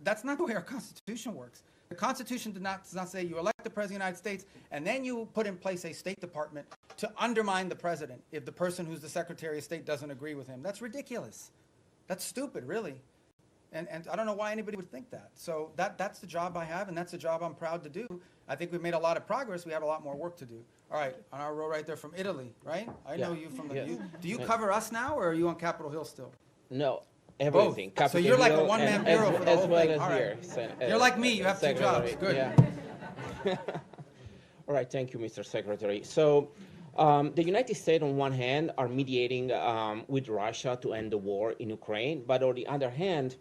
that's not the way our Constitution works. The Constitution does not say you elect the President of the United States and then you put in place a State Department to undermine the President if the person who's the Secretary of State doesn't agree with him. That's ridiculous. That's stupid, really. And I don't know why anybody would think that. So that's the job I have, and that's the job I'm proud to do. I think we've made a lot of progress. We have a lot more work to do. All right, on our row right there from Italy, right? I know you from the... Yes. Do you cover us now, or are you on Capitol Hill still? No, everything. Both. So you're like a one-man bureau for the whole well thing. as All here. right. You're like me. You have two jobs. Good. Yeah. All right. Thank you, Mr. Secretary. So the United States, on one hand, are mediating with Russia to end the war in Ukraine. But on the other hand,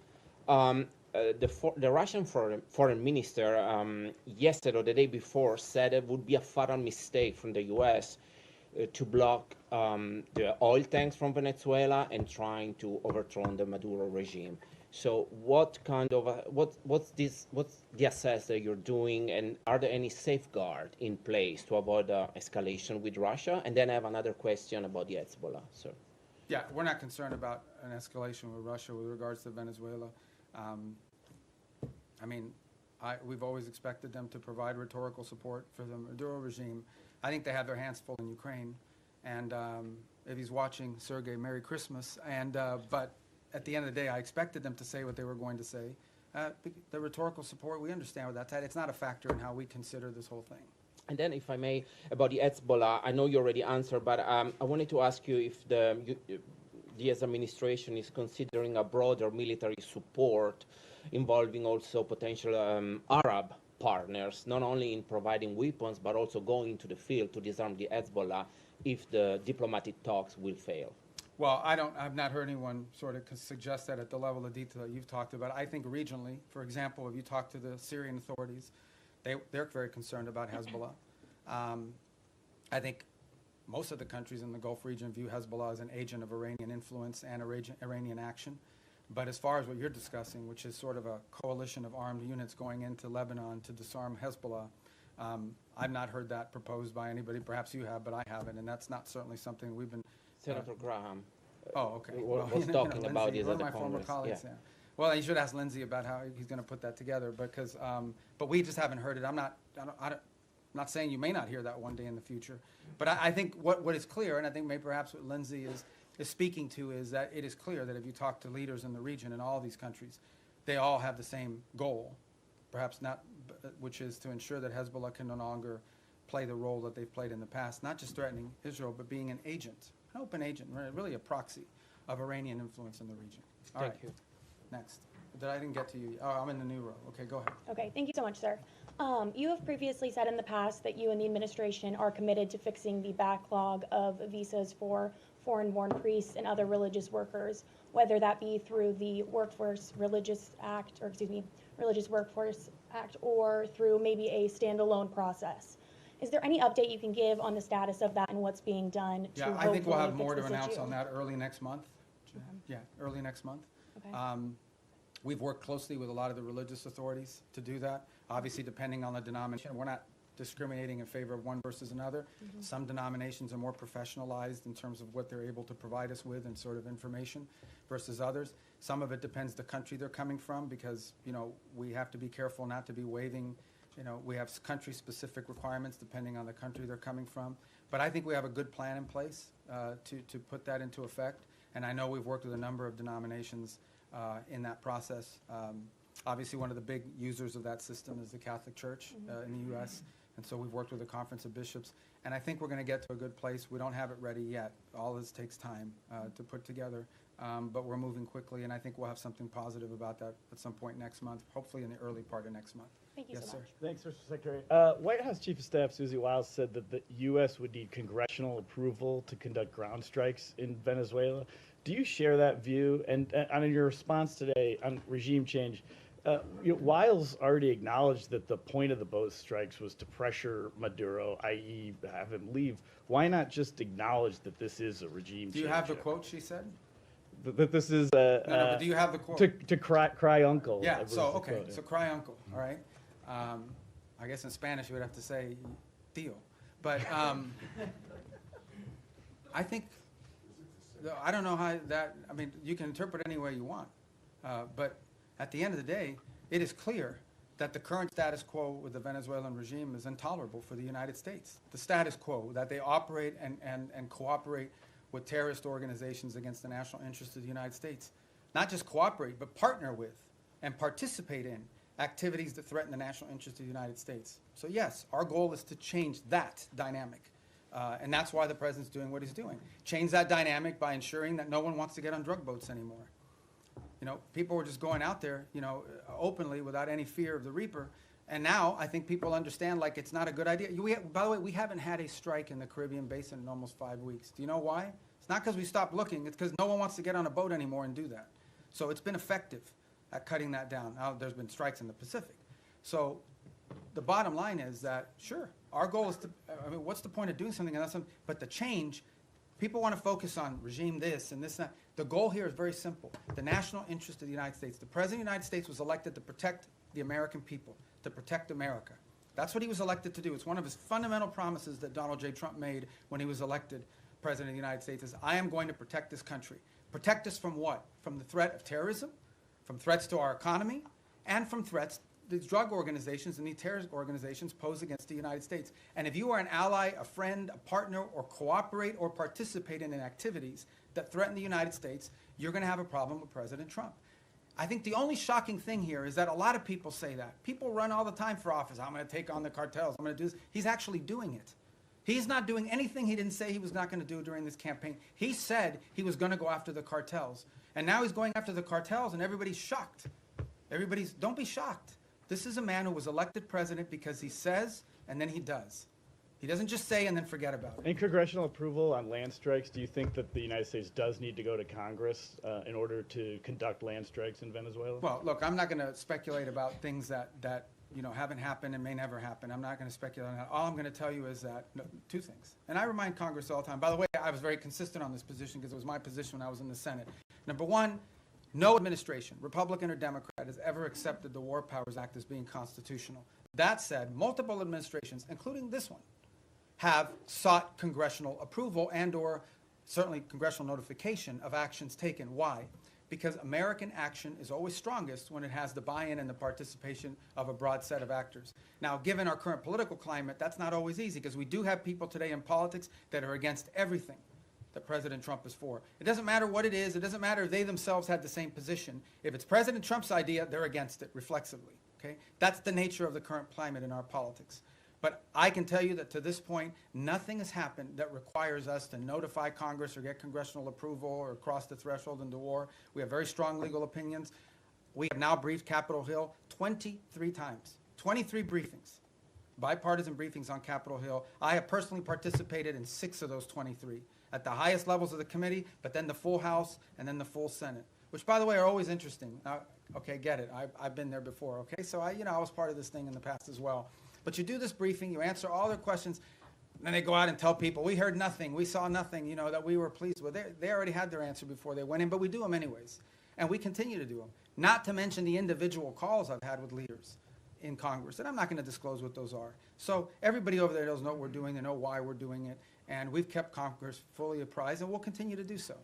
the Russian foreign minister yesterday or the day before said it would be a fatal mistake from the U.S. To block the oil tanks from Venezuela and trying to overthrow the Maduro regime. So what kind of what's the assess that you're doing, and are there any safeguards in place to avoid escalation with Russia? And then I have another question about the Hezbollah, sir. Yeah, we're not concerned about an escalation with Russia with regards to Venezuela. I mean, we've always expected them to provide rhetorical support for the Maduro regime. I think they have their hands full in Ukraine. And if he's watching, Sergei, Merry Christmas. And but at the end of the day, I expected them to say what they were going to say. The rhetorical support, we understand what that's at. It's not a factor in how we consider this whole thing. And then, if I may, about the Hezbollah, I know you already answered, but I wanted to ask you if the U.S. administration is considering a broader military support involving also potential Arab partners, not only in providing weapons, but also going into the field to disarm the Hezbollah if the diplomatic talks will fail. Well, I've not heard anyone sort of suggest that at the level of detail that you've talked about. I think regionally, for example, if you talk to the Syrian authorities, they're very concerned about Hezbollah. I think most of the countries in the Gulf region view Hezbollah as an agent of Iranian influence and Iranian action. But as far as what you're discussing, which is sort of a coalition of armed units going into Lebanon to disarm Hezbollah, I've not heard that proposed by anybody. Perhaps you have, but I haven't, and that's not certainly something we've been... Senator Graham okay. was talking about this at the Congress. Colleagues, yeah. Well, you should ask Lindsey about how he's going to put that together, because, but we just haven't heard it. I'm not saying you may not hear that one day in the future, but I think what is clear, and I think maybe perhaps what Lindsey is speaking to, is that it is clear that if you talk to leaders in the region in all these countries, they all have the same goal, perhaps not, which is to ensure that Hezbollah can no longer play the role that they've played in the past, not just threatening Israel, but being an agent, an open agent, really a proxy of Iranian influence in the region. All right. Thank you. Next. I didn't get to you. Oh, I'm in the new row. Okay, go ahead. Okay, thank you so much, sir. You have previously said in the past that you and the administration are committed to fixing the backlog of visas for foreign-born priests and other religious workers, whether that be through the Religious Workforce Act, or through maybe a standalone process. Is there any update you can give on the status of that and what's being done to Yeah, I think we'll have more to fix this announce issue? on that early next month. Yeah, early next month. Okay. We've worked closely with a lot of the religious authorities to do that. Obviously, depending on the denomination, we're not discriminating in favor of one versus another. Some denominations are more professionalized in terms of what they're able to provide us with and sort of information versus others. Some of it depends the country they're coming from, because, you know, we have to be careful not to be waiving, you know, we have country-specific requirements depending on the country they're coming from. But I think we have a good plan in place to put that into effect. And I know we've worked with a number of denominations in that process. Obviously, one of the big users of that system is the Catholic Church in the U.S., and so we've worked with the Conference of Bishops. And I think we're going to get to a good place. We don't have it ready yet. All this takes time to put together, but we're moving quickly, and I think we'll have something positive about that at some point next month, hopefully in the early part of next month. Thank you Yes, so much. Thanks, Mr. Secretary. White House Chief of Staff Susie Wiles said that the U.S. would need congressional approval to conduct ground strikes in Venezuela. Do you share that view? And in your response today on regime change, Wiles already acknowledged that the point of the boat strikes was to pressure Maduro, i.e. have him leave. Why not just acknowledge that this is a regime change? Do you have the quote she said? That this is No, but do you have the quote? to cry uncle. Yeah, was so, the okay, quote, yeah. so cry uncle, all right? I guess in Spanish you would have to say tío. But I think, I don't know how that, I mean, you can interpret any way you want. But at the end of the day, it is clear that the current status quo with the Venezuelan regime is intolerable for the United States. The status quo, that they operate and cooperate with terrorist organizations against the national interests of the United States. Not just cooperate, but partner with and participate in activities that threaten the national interests of the United States. So yes, our goal is to change that dynamic. And that's why the president's doing what he's doing. Change that dynamic by ensuring that no one wants to get on drug boats anymore. You know, people were just going out there, you know, openly without any fear of the reaper. And now I think people understand, like, it's not a good idea. By the way, we haven't had a strike in the Caribbean basin in almost 5 weeks. Do you know why? It's not because we stopped looking. It's because no one wants to get on a boat anymore and do that. So it's been effective at cutting that down. Now there's been strikes in the Pacific. So the bottom line is that, sure, our goal is to, I mean, what's the point of doing something? But the change, people want to focus on regime this and this and that. The goal here is very simple. The national interest of the United States. The President of the United States was elected to protect the American people, to protect America. That's what he was elected to do. It's one of his fundamental promises that Donald J. Trump made when he was elected President of the United States is, I am going to protect this country. Protect us from what? From the threat of terrorism, from threats to our economy, and from threats these drug organizations and these terrorist organizations pose against the United States. And if you are an ally, a friend, a partner, or cooperate or participate in activities that threaten the United States, you're going to have a problem with President Trump. I think the only shocking thing here is that a lot of people say that. People run all the time for office. I'm going to take on the cartels. I'm going to do this. He's actually doing it. He's not doing anything he didn't say he was not going to do during this campaign. He said he was going to go after the cartels. And now he's going after the cartels, and everybody's shocked. Don't be shocked. This is a man who was elected president because he says and then he does. He doesn't just say and then forget about it. In congressional approval on land strikes, do you think that the United States does need to go to Congress in order to conduct land strikes in Venezuela? Well, look, I'm not going to speculate about things that you know, haven't happened and may never happen. I'm not going to speculate on that. All I'm going to tell you is that, two things. And I remind Congress all the time. By the way, I was very consistent on this position because it was my position when I was in the Senate. Number one, no administration, Republican or Democrat, has ever accepted the War Powers Act as being constitutional. That said, multiple administrations, including this one, have sought congressional approval and or certainly congressional notification of actions taken. Why? Because American action is always strongest when it has the buy-in and the participation of a broad set of actors. Now, given our current political climate, that's not always easy because we do have people today in politics that are against everything that President Trump is for. It doesn't matter what it is. It doesn't matter if they themselves had the same position. If it's President Trump's idea, they're against it reflexively. Okay? That's the nature of the current climate in our politics. But I can tell you that to this point, nothing has happened that requires us to notify Congress or get congressional approval or cross the threshold into war. We have very strong legal opinions. We have now briefed Capitol Hill 23 times, 23 briefings, bipartisan briefings on Capitol Hill. I have personally participated in 6 of those 23 at the highest levels of the committee, but then the full House and then the full Senate, which, by the way, are always interesting. Okay, get it. I've been there before, okay? So, I was part of this thing in the past as well. But you do this briefing, you answer all their questions, and then they go out and tell people, we heard nothing, we saw nothing, that we were pleased with. They already had their answer before they went in, but we do them anyways. And we continue to do them. not to mention the individual calls I've had with leaders in Congress, and I'm not going to disclose what those are. So everybody over there knows what we're doing, they know why we're doing it, and we've kept Congress fully apprised, and we'll continue to do so.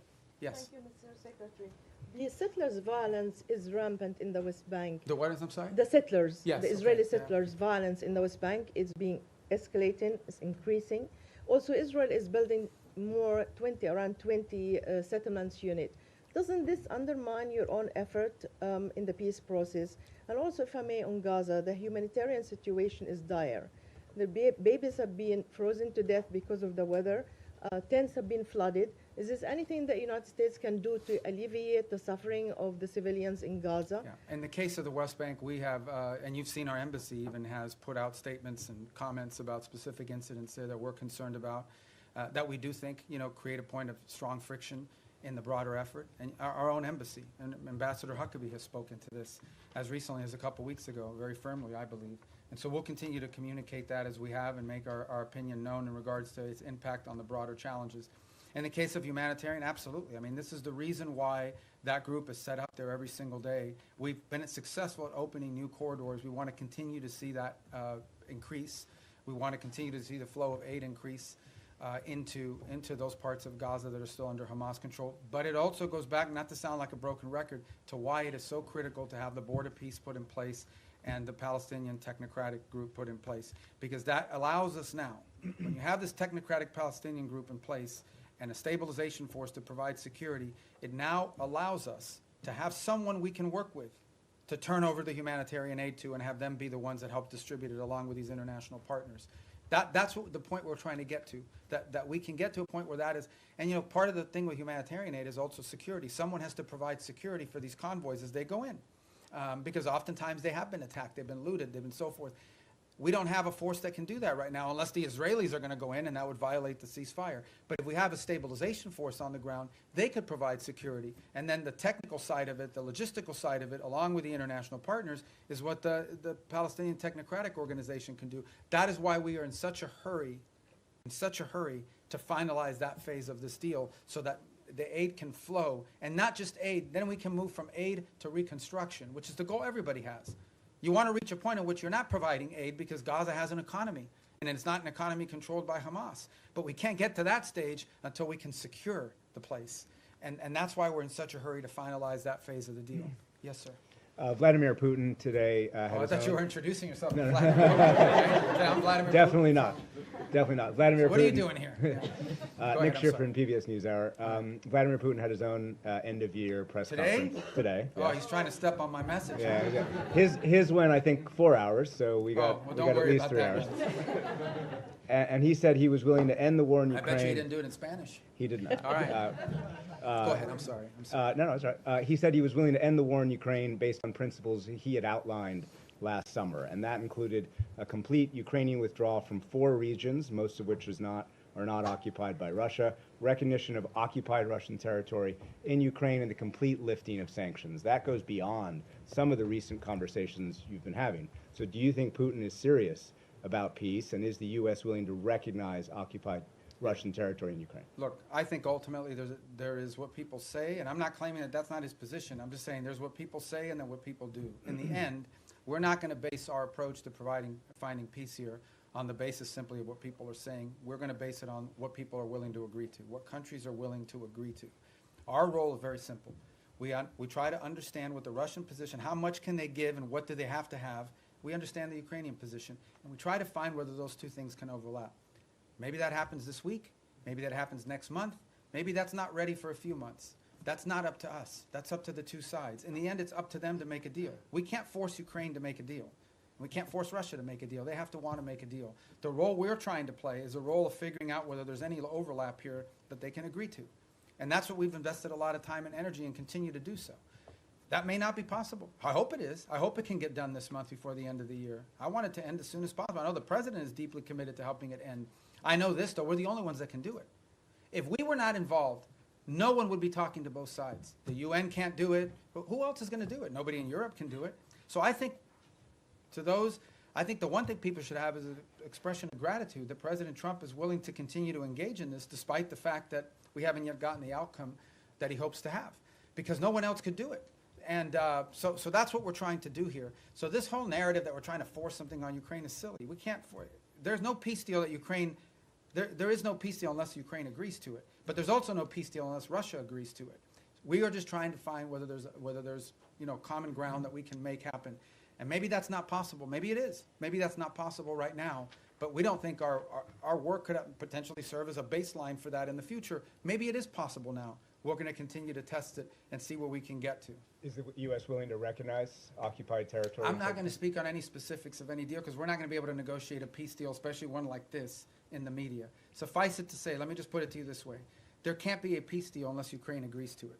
Yes? Thank you, Mr. Secretary. The settlers' violence is rampant in the West Bank. The what is, I'm sorry? The settlers, Yes, the okay, Israeli yeah. settlers' violence in the West Bank is being escalating, is increasing. Also, Israel is building around 20 settlements unit. Doesn't this undermine your own effort in the peace process? And also, if I may, on Gaza, the humanitarian situation is dire. The babies have been frozen to death because of the weather. Tents have been flooded. Is this anything that the United States can do to alleviate the suffering of the civilians in Gaza? Yeah. In the case of the West Bank, we have, and you've seen our embassy even has put out statements and comments about specific incidents there that we're concerned about, that we do think, create a point of strong friction in the broader effort. And our own embassy, and Ambassador Huckabee has spoken to this as recently as a couple weeks ago, very firmly, I believe. And so we'll continue to communicate that as we have and make our opinion known in regards to its impact on the broader challenges. In the case of humanitarian, absolutely. I mean, this is the reason why that group is set up there every single day. We've been successful at opening new corridors. We want to continue to see that increase. We want to continue to see the flow of aid increase into those parts of Gaza that are still under Hamas control. But it also goes back, not to sound like a broken record, to why it is so critical to have the border peace put in place and the Palestinian technocratic group put in place. Because that allows us now, when you have this technocratic Palestinian group in place and a stabilization force to provide security, it now allows us to have someone we can work with to turn over the humanitarian aid to and have them be the ones that help distribute it along with these international partners. That's what the point we're trying to get to, that we can get to a point where that is, and part of the thing with humanitarian aid is also security. Someone has to provide security for these convoys as they go in, because oftentimes they have been attacked, they've been looted, they've been so forth. We don't have a force that can do that right now unless the Israelis are going to go in, and that would violate the ceasefire. But if we have a stabilization force on the ground, they could provide security. And then the technical side of it, the logistical side of it, along with the international partners, is what the Palestinian Technocratic Organization can do. That is why we are in such a hurry to finalize that phase of this deal so that the aid can flow. And not just aid, then we can move from aid to reconstruction, which is the goal everybody has. You want to reach a point in which you're not providing aid because Gaza has an economy, and it's not an economy controlled by Hamas. But we can't get to that stage until we can secure the place. And that's why we're in such a hurry to finalize that phase of the deal. Yes, sir. Vladimir Putin today had I his thought own... you were introducing yourself. No, no. I'm Vladimir Definitely Putin. not. Definitely not. Vladimir Putin. What are you doing here? Nick Schifrin, PBS NewsHour. Vladimir Putin had his own end-of-year press conference today. Oh, he's trying to step on my message. Yeah. His went, I think, 4 hours, so we got at least 3 hours. And he said he was willing to end the war in Ukraine. I bet you he didn't do it in Spanish. He did not. All right. Go ahead. I'm sorry. No, it's all right. He said he was willing to end the war in Ukraine based on principles he had outlined last summer, and that included a complete Ukrainian withdrawal from 4 regions, most of which are not occupied by Russia, recognition of occupied Russian territory in Ukraine, and the complete lifting of sanctions. That goes beyond some of the recent conversations you've been having. So do you think Putin is serious about peace, and is the U.S. willing to recognize occupied Russian territory in Ukraine? Look, I think ultimately there is what people say, and I'm not claiming that that's not his position. I'm just saying there's what people say and then what people do. In the end, we're not going to base our approach to finding peace here on the basis simply of what people are saying. We're going to base it on what people are willing to agree to, what countries are willing to agree to. Our role is very simple. We try to understand what the Russian position, how much can they give and what do they have to have. We understand the Ukrainian position, and we try to find whether those two things can overlap. Maybe that happens this week. Maybe that happens next month. Maybe that's not ready for a few months. That's not up to us. That's up to the two sides. In the end, it's up to them to make a deal. We can't force Ukraine to make a deal. We can't force Russia to make a deal. They have to want to make a deal. The role we're trying to play is a role of figuring out whether there's any overlap here that they can agree to. And that's what we've invested a lot of time and energy and continue to do so. That may not be possible. I hope it is. I hope it can get done this month before the end of the year. I want it to end as soon as possible. I know the president is deeply committed to helping it end. I know this, though, we're the only ones that can do it. If we were not involved, no one would be talking to both sides. The UN can't do it. But who else is going to do it? Nobody in Europe can do it. So I think the one thing people should have is an expression of gratitude that President Trump is willing to continue to engage in this despite the fact that we haven't yet gotten the outcome that he hopes to have, because no one else could do it. So that's what we're trying to do here. So this whole narrative that we're trying to force something on Ukraine is silly. We can't there's no peace deal that Ukraine, there is no peace deal unless Ukraine agrees to it. But there's also no peace deal unless Russia agrees to it. We are just trying to find whether there's common ground that we can make happen. And maybe that's not possible. Maybe it is. Maybe that's not possible right now. But we don't think our work could potentially serve as a baseline for that in the future. Maybe it is possible now. We're going to continue to test it and see where we can get to. Is the U.S. willing to recognize occupied territory? I'm not going to speak on any specifics of any deal because we're not going to be able to negotiate a peace deal, especially one like this, in the media. Suffice it to say, let me just put it to you this way. There can't be a peace deal unless Ukraine agrees to it.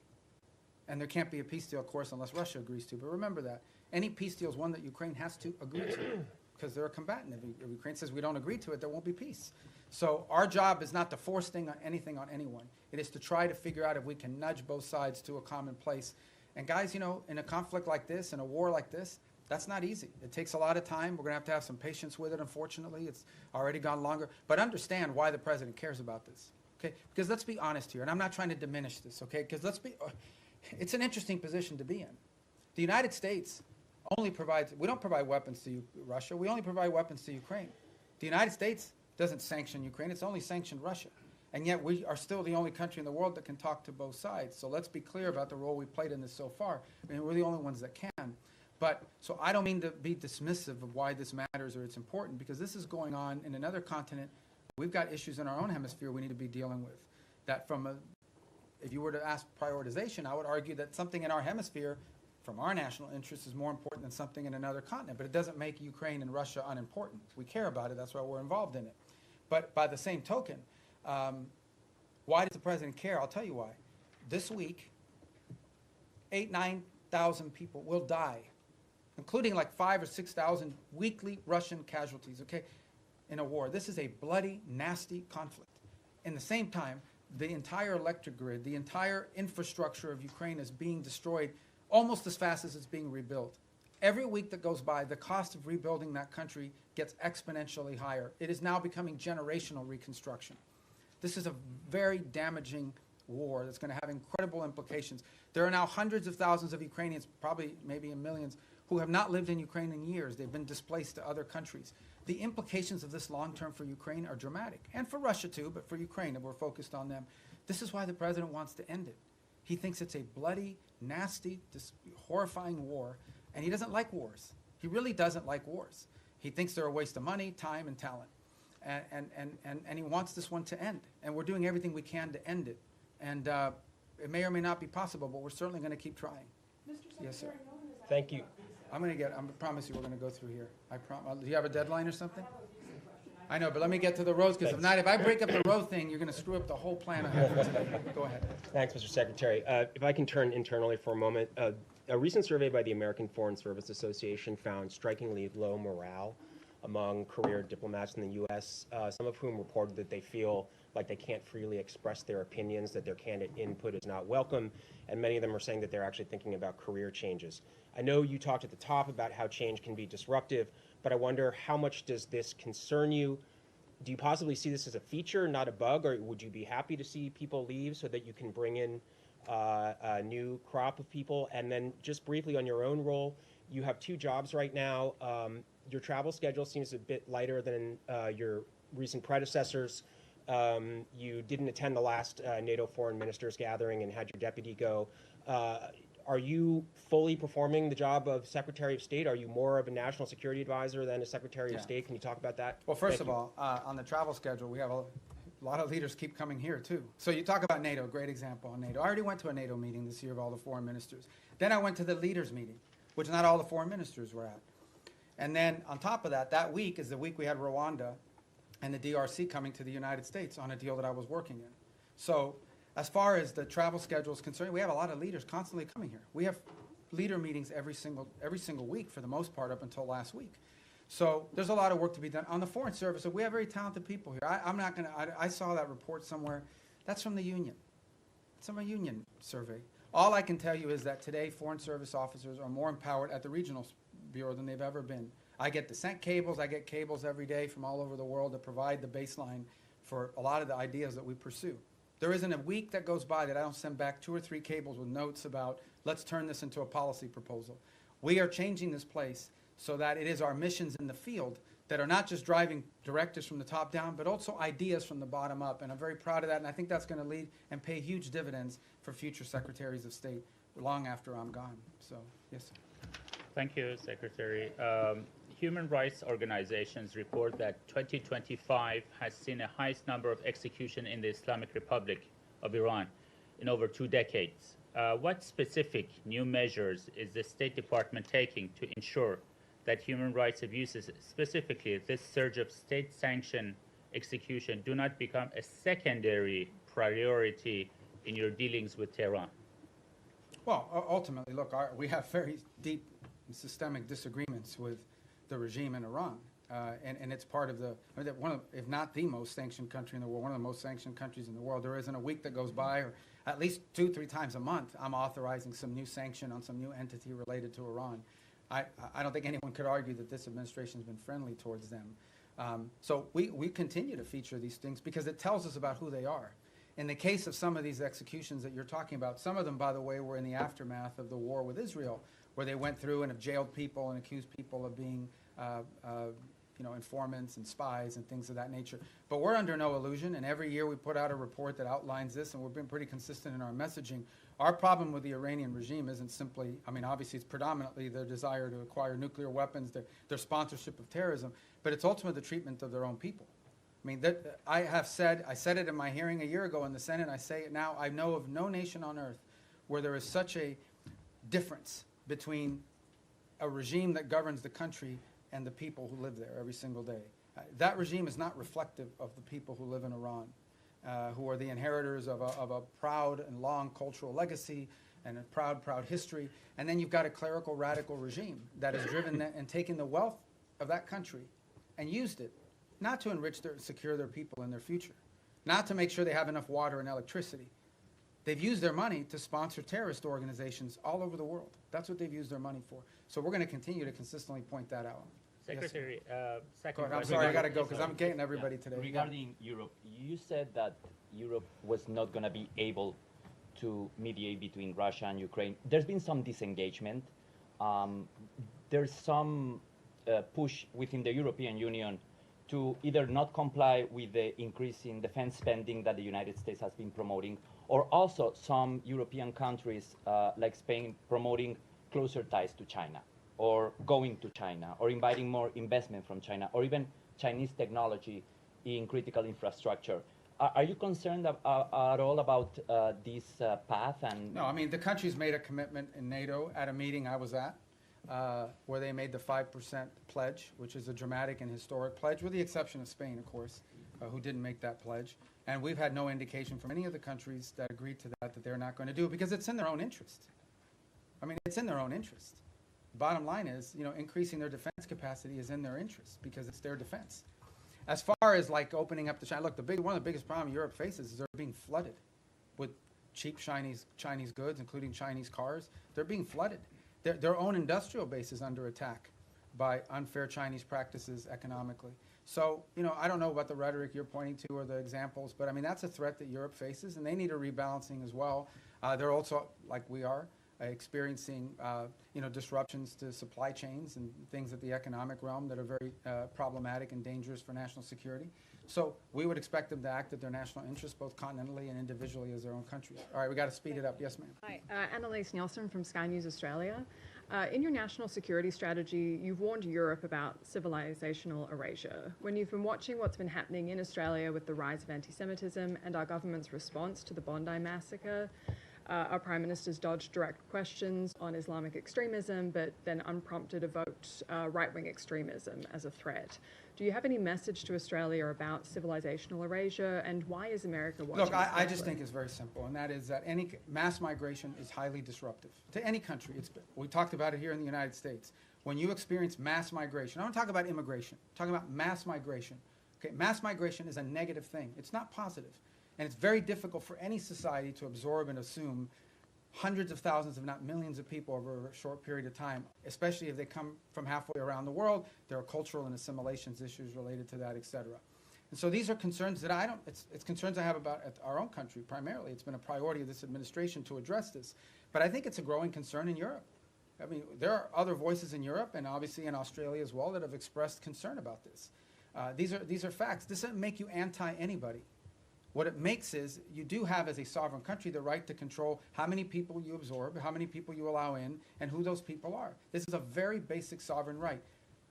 And there can't be a peace deal, of course, unless Russia agrees to it. But remember that. Any peace deal is one that Ukraine has to agree to because they're a combatant. If Ukraine says we don't agree to it, there won't be peace. So our job is not to force anything on anyone. It is to try to figure out if we can nudge both sides to a common place. And guys, in a conflict like this, in a war like this, that's not easy. It takes a lot of time. We're going to have some patience with it, unfortunately. It's already gone longer. But understand why the president cares about this, okay? Because let's be honest here, and I'm not trying to diminish this, okay? Because it's an interesting position to be in. The United States only provides, we don't provide weapons to Russia. We only provide weapons to Ukraine. The United States doesn't sanction Ukraine. It's only sanctioned Russia. And yet we are still the only country in the world that can talk to both sides. So let's be clear about the role we played in this so far. I mean, we're the only ones that can. But so I don't mean to be dismissive of why this matters or it's important, because this is going on in another continent. We've got issues in our own hemisphere we need to be dealing with. That if you were to ask prioritization, I would argue that something in our hemisphere from our national interest is more important than something in another continent. But it doesn't make Ukraine and Russia unimportant. We care about it. That's why we're involved in it. But by the same token, why does the president care? I'll tell you why. This week, 9,000 people will die, including like 5,000 or 6,000 weekly Russian casualties, okay, in a war. This is a bloody, nasty conflict. In the same time, the entire electric grid, the entire infrastructure of Ukraine is being destroyed almost as fast as it's being rebuilt. Every week that goes by, the cost of rebuilding that country gets exponentially higher. It is now becoming generational reconstruction. This is a very damaging war that's going to have incredible implications. There are now hundreds of thousands of Ukrainians, probably maybe in millions, who have not lived in Ukraine in years. They've been displaced to other countries. The implications of this long-term for Ukraine are dramatic, and for Russia too, but for Ukraine, if we're focused on them. This is why the president wants to end it. He thinks it's a bloody, nasty, horrifying war, and he doesn't like wars. He really doesn't like wars. He thinks they're a waste of money, time, and talent. And he wants this one to end. And we're doing everything we can to end it. And it may or may not be possible, but we're certainly going to keep trying. Yes, sir. Thank you. I promise you we're going to go through here. Do you have a deadline or something? I know, but let me get to the roads, because if I break up the road thing, you're going to screw up the whole plan I have for today. Go ahead. Thanks, Mr. Secretary. If I can turn internally for a moment, a recent survey by the American Foreign Service Association found strikingly low morale among career diplomats in the U.S., some of whom reported that they feel like they can't freely express their opinions, that their candidate input is not welcome, and many of them are saying that they're actually thinking about career changes. I know you talked at the top about how change can be disruptive, but I wonder, how much does this concern you? Do you possibly see this as a feature, not a bug, or would you be happy to see people leave so that you can bring in a new crop of people? And then just briefly on your own role, you have 2 jobs right now. Your travel schedule seems a bit lighter than your recent predecessors. You didn't attend the last NATO foreign ministers gathering and had your deputy go. Are you fully performing the job of Secretary of State? Are you more of a national security advisor than a Secretary of State? Can you talk about that? Well, first of all, on the travel schedule, we have a lot of leaders keep coming here, too. So you talk about NATO, great example on NATO. I already went to a NATO meeting this year of all the foreign ministers. Then I went to the leaders meeting, which not all the foreign ministers were at. And then on top of that, that week is the week we had Rwanda and the DRC coming to the United States on a deal that I was working in. So as far as the travel schedule is concerned, we have a lot of leaders constantly coming here. We have leader meetings every single week for the most part up until last week. So there's a lot of work to be done. On the Foreign Service, so we have very talented people here. I saw that report somewhere. That's from the union. It's from a union survey. All I can tell you is that today Foreign Service officers are more empowered at the regional bureau than they've ever been. I get descent cables. I get cables every day from all over the world that provide the baseline for a lot of the ideas that we pursue. There isn't a week that goes by that I don't send back 2 or 3 cables with notes about, let's turn this into a policy proposal. We are changing this place so that it is our missions in the field that are not just driving directives from the top down, but also ideas from the bottom up. And I'm very proud of that, and I think that's going to lead and pay huge dividends for future secretaries of state long after I'm gone. So, yes, sir. Thank you, Secretary. Human rights organizations report that 2025 has seen the highest number of executions in the Islamic Republic of Iran in over 2 decades. What specific new measures is the State Department taking to ensure that human rights abuses, specifically this surge of state-sanctioned execution, do not become a secondary priority in your dealings with Tehran? Well, ultimately, look, we have very deep and systemic disagreements with the regime in Iran. And it's part of one of, if not the most sanctioned country in the world, one of the most sanctioned countries in the world. There isn't a week that goes by, or at least 2-3 times a month, I'm authorizing some new sanction on some new entity related to Iran. I don't think anyone could argue that this administration has been friendly towards them. So we continue to feature these things because it tells us about who they are. In the case of some of these executions that you're talking about, some of them, by the way, were in the aftermath of the war with Israel, where they went through and have jailed people and accused people of being informants and spies and things of that nature. But we're under no illusion, and every year we put out a report that outlines this, and we've been pretty consistent in our messaging. Our problem with the Iranian regime isn't simply, obviously it's predominantly their desire to acquire nuclear weapons, their sponsorship of terrorism, but it's ultimately the treatment of their own people. I said it in my hearing a year ago in the Senate, I say it now, I know of no nation on earth where there is such a difference between a regime that governs the country and the people who live there every single day. That regime is not reflective of the people who live in Iran, who are the inheritors of a proud and long cultural legacy and a proud history. And then you've got a clerical radical regime that has driven and taken the wealth of that country and used it not to enrich secure their people and their future, not to make sure they have enough water and electricity. They've used their money to sponsor terrorist organizations all over the world. That's what they've used their money for. So we're going to continue to consistently point that out. Secretary, second. I'm sorry, I got to go because I'm getting everybody today. Regarding Europe, you said that Europe was not going to be able to mediate between Russia and Ukraine. There's been some disengagement. There's some push within the European Union to either not comply with the increase in defense spending that the United States has been promoting, or also some European countries like Spain promoting closer ties to China, or going to China, or inviting more investment from China, or even Chinese technology in critical infrastructure. Are you concerned at all about this path? And no, the countries made a commitment in NATO at a meeting I was at, where they made the 5% pledge, which is a dramatic and historic pledge, with the exception of Spain, of course, who didn't make that pledge. And we've had no indication from any of the countries that agreed to that they're not going to do it because it's in their own interest. It's in their own interest. The bottom line is, increasing their defense capacity is in their interest because it's their defense. As far as opening up to China, look, one of the biggest problems Europe faces is they're being flooded with cheap Chinese goods, including Chinese cars. They're being flooded. Their own industrial base is under attack by unfair Chinese practices economically. So, I don't know about the rhetoric you're pointing to or the examples, but that's a threat that Europe faces, and they need a rebalancing as well. They're also, like we are, experiencing disruptions to supply chains and things at the economic realm that are very problematic and dangerous for national security. So we would expect them to act at their national interests, both continentally and individually as their own countries. All right, we got to speed it up. Yes, ma'am. Hi, Annalise Nielsen from Sky News Australia. In your national security strategy, you've warned Europe about civilizational erasure. When you've been watching what's been happening in Australia with the rise of anti-Semitism and our government's response to the Bondi massacre, our Prime Minister's dodged direct questions on Islamic extremism, but then unprompted evoked right-wing extremism as a threat. Do you have any message to Australia about civilizational erasure, and why is America watching? Look, I just think it's very simple, and that is that any mass migration is highly disruptive to any country. We talked about it here in the United States. When you experience mass migration, I don't talk about immigration, I'm talking about mass migration. Okay, mass migration is a negative thing. It's not positive. And it's very difficult for any society to absorb and assume hundreds of thousands, if not millions of people over a short period of time, especially if they come from halfway around the world. There are cultural and assimilations issues related to that, et cetera. And so these are concerns that I don't, it's concerns I have about our own country primarily. It's been a priority of this administration to address this. But I think it's a growing concern in Europe. I mean, there are other voices in Europe and obviously in Australia as well that have expressed concern about this. These are facts. This doesn't make you anti-anybody. What it makes is you do have, as a sovereign country, the right to control how many people you absorb, how many people you allow in, and who those people are. This is a very basic sovereign right.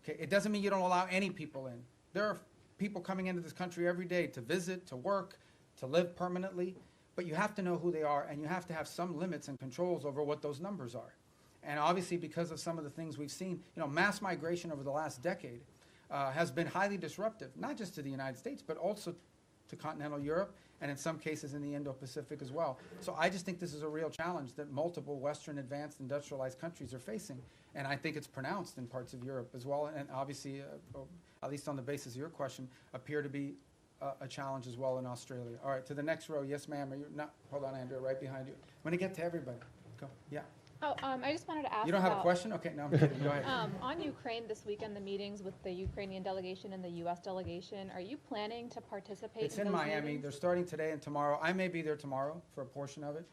Okay? It doesn't mean you don't allow any people in. There are people coming into this country every day to visit, to work, to live permanently, but you have to know who they are, and you have to have some limits and controls over what those numbers are. And obviously, because of some of the things we've seen, mass migration over the last decade has been highly disruptive, not just to the United States, but also to continental Europe, and in some cases in the Indo-Pacific as well. So I just think this is a real challenge that multiple Western advanced industrialized countries are facing, and I think it's pronounced in parts of Europe as well, and obviously, at least on the basis of your question, appear to be a challenge as well in Australia. All right, to the next row. Yes, ma'am. Are you not? Hold on, Andrea, right behind you. I'm going to get to everybody. Go. Yeah. Oh, I just wanted to ask. You don't have a question? Okay, no, I'm kidding. Go ahead. On Ukraine this weekend, the meetings with the Ukrainian delegation and the U.S. delegation, are you planning to participate It's in in those Miami. meetings? They're starting today and tomorrow. I may be there tomorrow for a portion of it.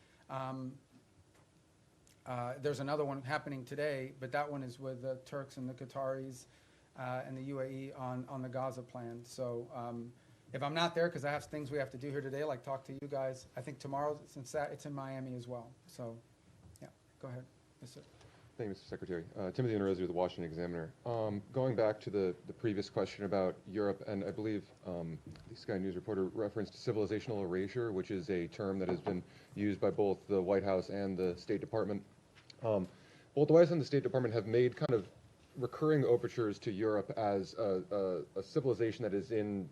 There's another one happening today, but that one is with the Turks and the Qataris and the UAE on the Gaza plan. So if I'm not there, because I have things we have to do here today, like talk to you guys, I think tomorrow, since it's in Miami as well. So, yeah, go ahead. Yes, sir. Thank you, Mr. Secretary. Timothy Enrosi with the Washington Examiner. Going back to the previous question about Europe, and I believe the Sky News reporter referenced civilizational erasure, which is a term that has been used by both the White House and the State Department. Both the White House and the State Department have made kind of recurring overtures to Europe as a civilization that is in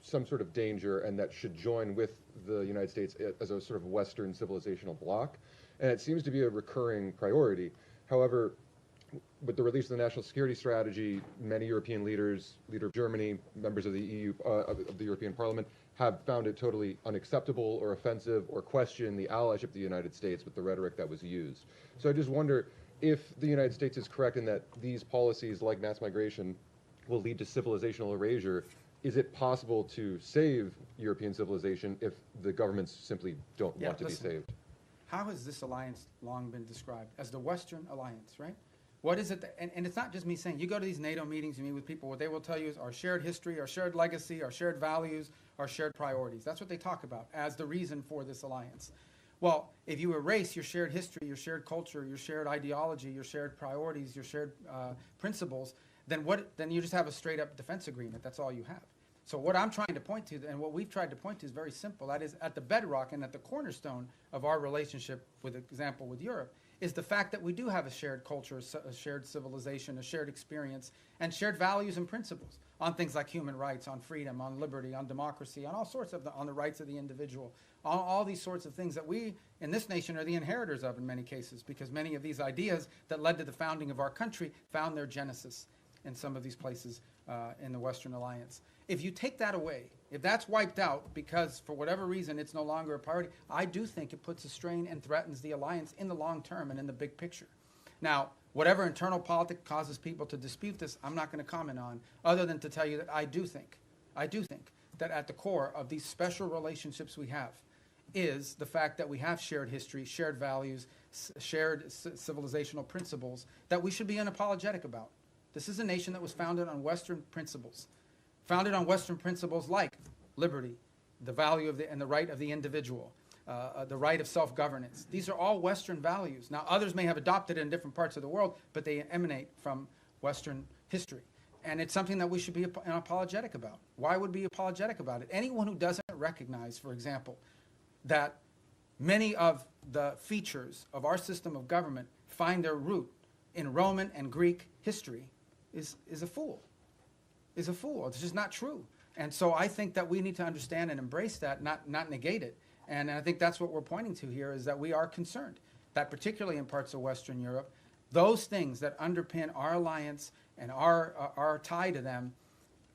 some sort of danger and that should join with the United States as a sort of Western civilizational bloc. And it seems to be a recurring priority. However, with the release of the National Security Strategy, many European leaders, leader of Germany, members of the EU, of the European Parliament, have found it totally unacceptable or offensive or question the allyship of the United States with the rhetoric that was used. So I just wonder if the United States is correct in that these policies, like mass migration, will lead to civilizational erasure. Is it possible to save European civilization if the governments simply don't want to be saved? How has this alliance long been described? As the Western alliance, right? What is it? And it's not just me saying, you go to these NATO meetings, you meet with people, what they will tell you is our shared history, our shared legacy, our shared values, our shared priorities. That's what they talk about as the reason for this alliance. Well, if you erase your shared history, your shared culture, your shared ideology, your shared priorities, your shared principles, then you just have a straight up defense agreement. That's all you have. So what I'm trying to point to, and what we've tried to point to, is very simple. That is, at the bedrock and at the cornerstone of our relationship, with example with Europe, is the fact that we do have a shared culture, a shared civilization, a shared experience, and shared values and principles on things like human rights, on freedom, on liberty, on democracy, on all sorts of on the rights of the individual, on all these sorts of things that we in this nation are the inheritors of in many cases, because many of these ideas that led to the founding of our country found their genesis in some of these places in the Western Alliance. If you take that away, if that's wiped out because for whatever reason it's no longer a priority, I do think it puts a strain and threatens the alliance in the long term and in the big picture. Now, whatever internal politics causes people to dispute this, I'm not going to comment on, other than to tell you that I do think that at the core of these special relationships we have is the fact that we have shared history, shared values, shared civilizational principles that we should be unapologetic about. This is a nation that was founded on Western principles. Founded on Western principles like liberty, the value of and the right of the individual, the right of self-governance. These are all Western values. Now, others may have adopted it in different parts of the world, but they emanate from Western history. And it's something that we should be unapologetic about. Why would we be apologetic about it? Anyone who doesn't recognize, for example, that many of the features of our system of government find their root in Roman and Greek history is a fool. Is a fool. It's just not true. And so I think that we need to understand and embrace that, not negate it. And I think that's what we're pointing to here, is that we are concerned that particularly in parts of Western Europe, those things that underpin our alliance and our tie to them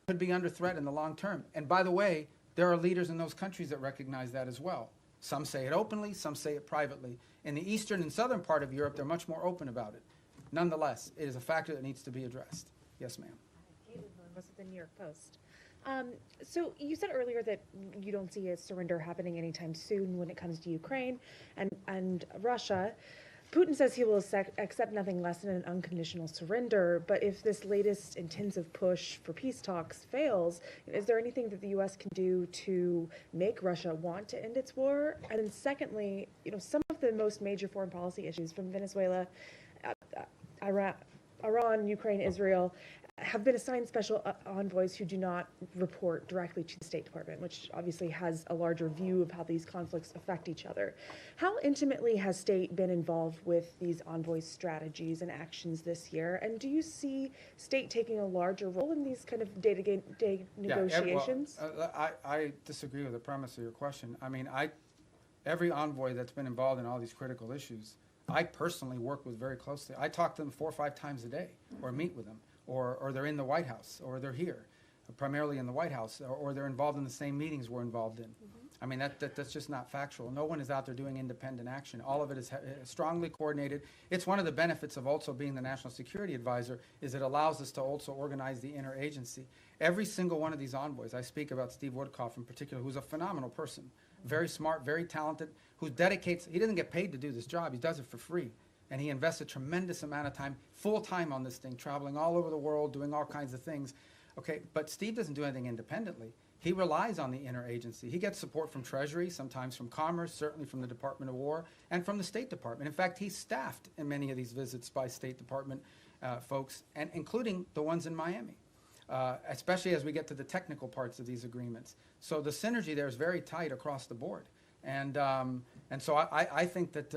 could be under threat in the long term. And by the way, there are leaders in those countries that recognize that as well. Some say it openly, some say it privately. In the eastern and southern part of Europe, they're much more open about it. Nonetheless, it is a factor that needs to be addressed. Yes, ma'am. Was it the New York Post? So you said earlier that you don't see a surrender happening anytime soon when it comes to Ukraine and Russia. Putin says he will accept nothing less than an unconditional surrender, but if this latest intensive push for peace talks fails, is there anything that the U.S. can do to make Russia want to end its war? And then secondly, some of the most major foreign policy issues from Venezuela, Iran, Ukraine, Israel, have been assigned special envoys who do not report directly to the State Department, which obviously has a larger view of how these conflicts affect each other. How intimately has State been involved with these envoys' strategies and actions this year? And do you see State taking a larger role in these kind of day-to-day negotiations? I disagree with the premise of your question. I mean, every envoy that's been involved in all these critical issues, I personally work with very closely. I talk to them 4 or 5 times a day, or meet with them. Or they're in the White House, or they're here, primarily in the White House, or they're involved in the same meetings we're involved in. I mean, that's just not factual. No one is out there doing independent action. All of it is strongly coordinated. It's one of the benefits of also being the National Security Advisor is it allows us to also organize the interagency. Every single one of these envoys, I speak about Steve Woodcock in particular, who's a phenomenal person, very smart, very talented, who dedicates, he doesn't get paid to do this job, he does it for free. And he invests a tremendous amount of time, full time on this thing, traveling all over the world, doing all kinds of things. Okay, but Steve doesn't do anything independently. He relies on the interagency. He gets support from Treasury, sometimes from Commerce, certainly from the Department of War, and from the State Department. In fact, he's staffed in many of these visits by State Department folks, and including the ones in Miami, especially as we get to the technical parts of these agreements. So the synergy there is very tight across the board. And so I think that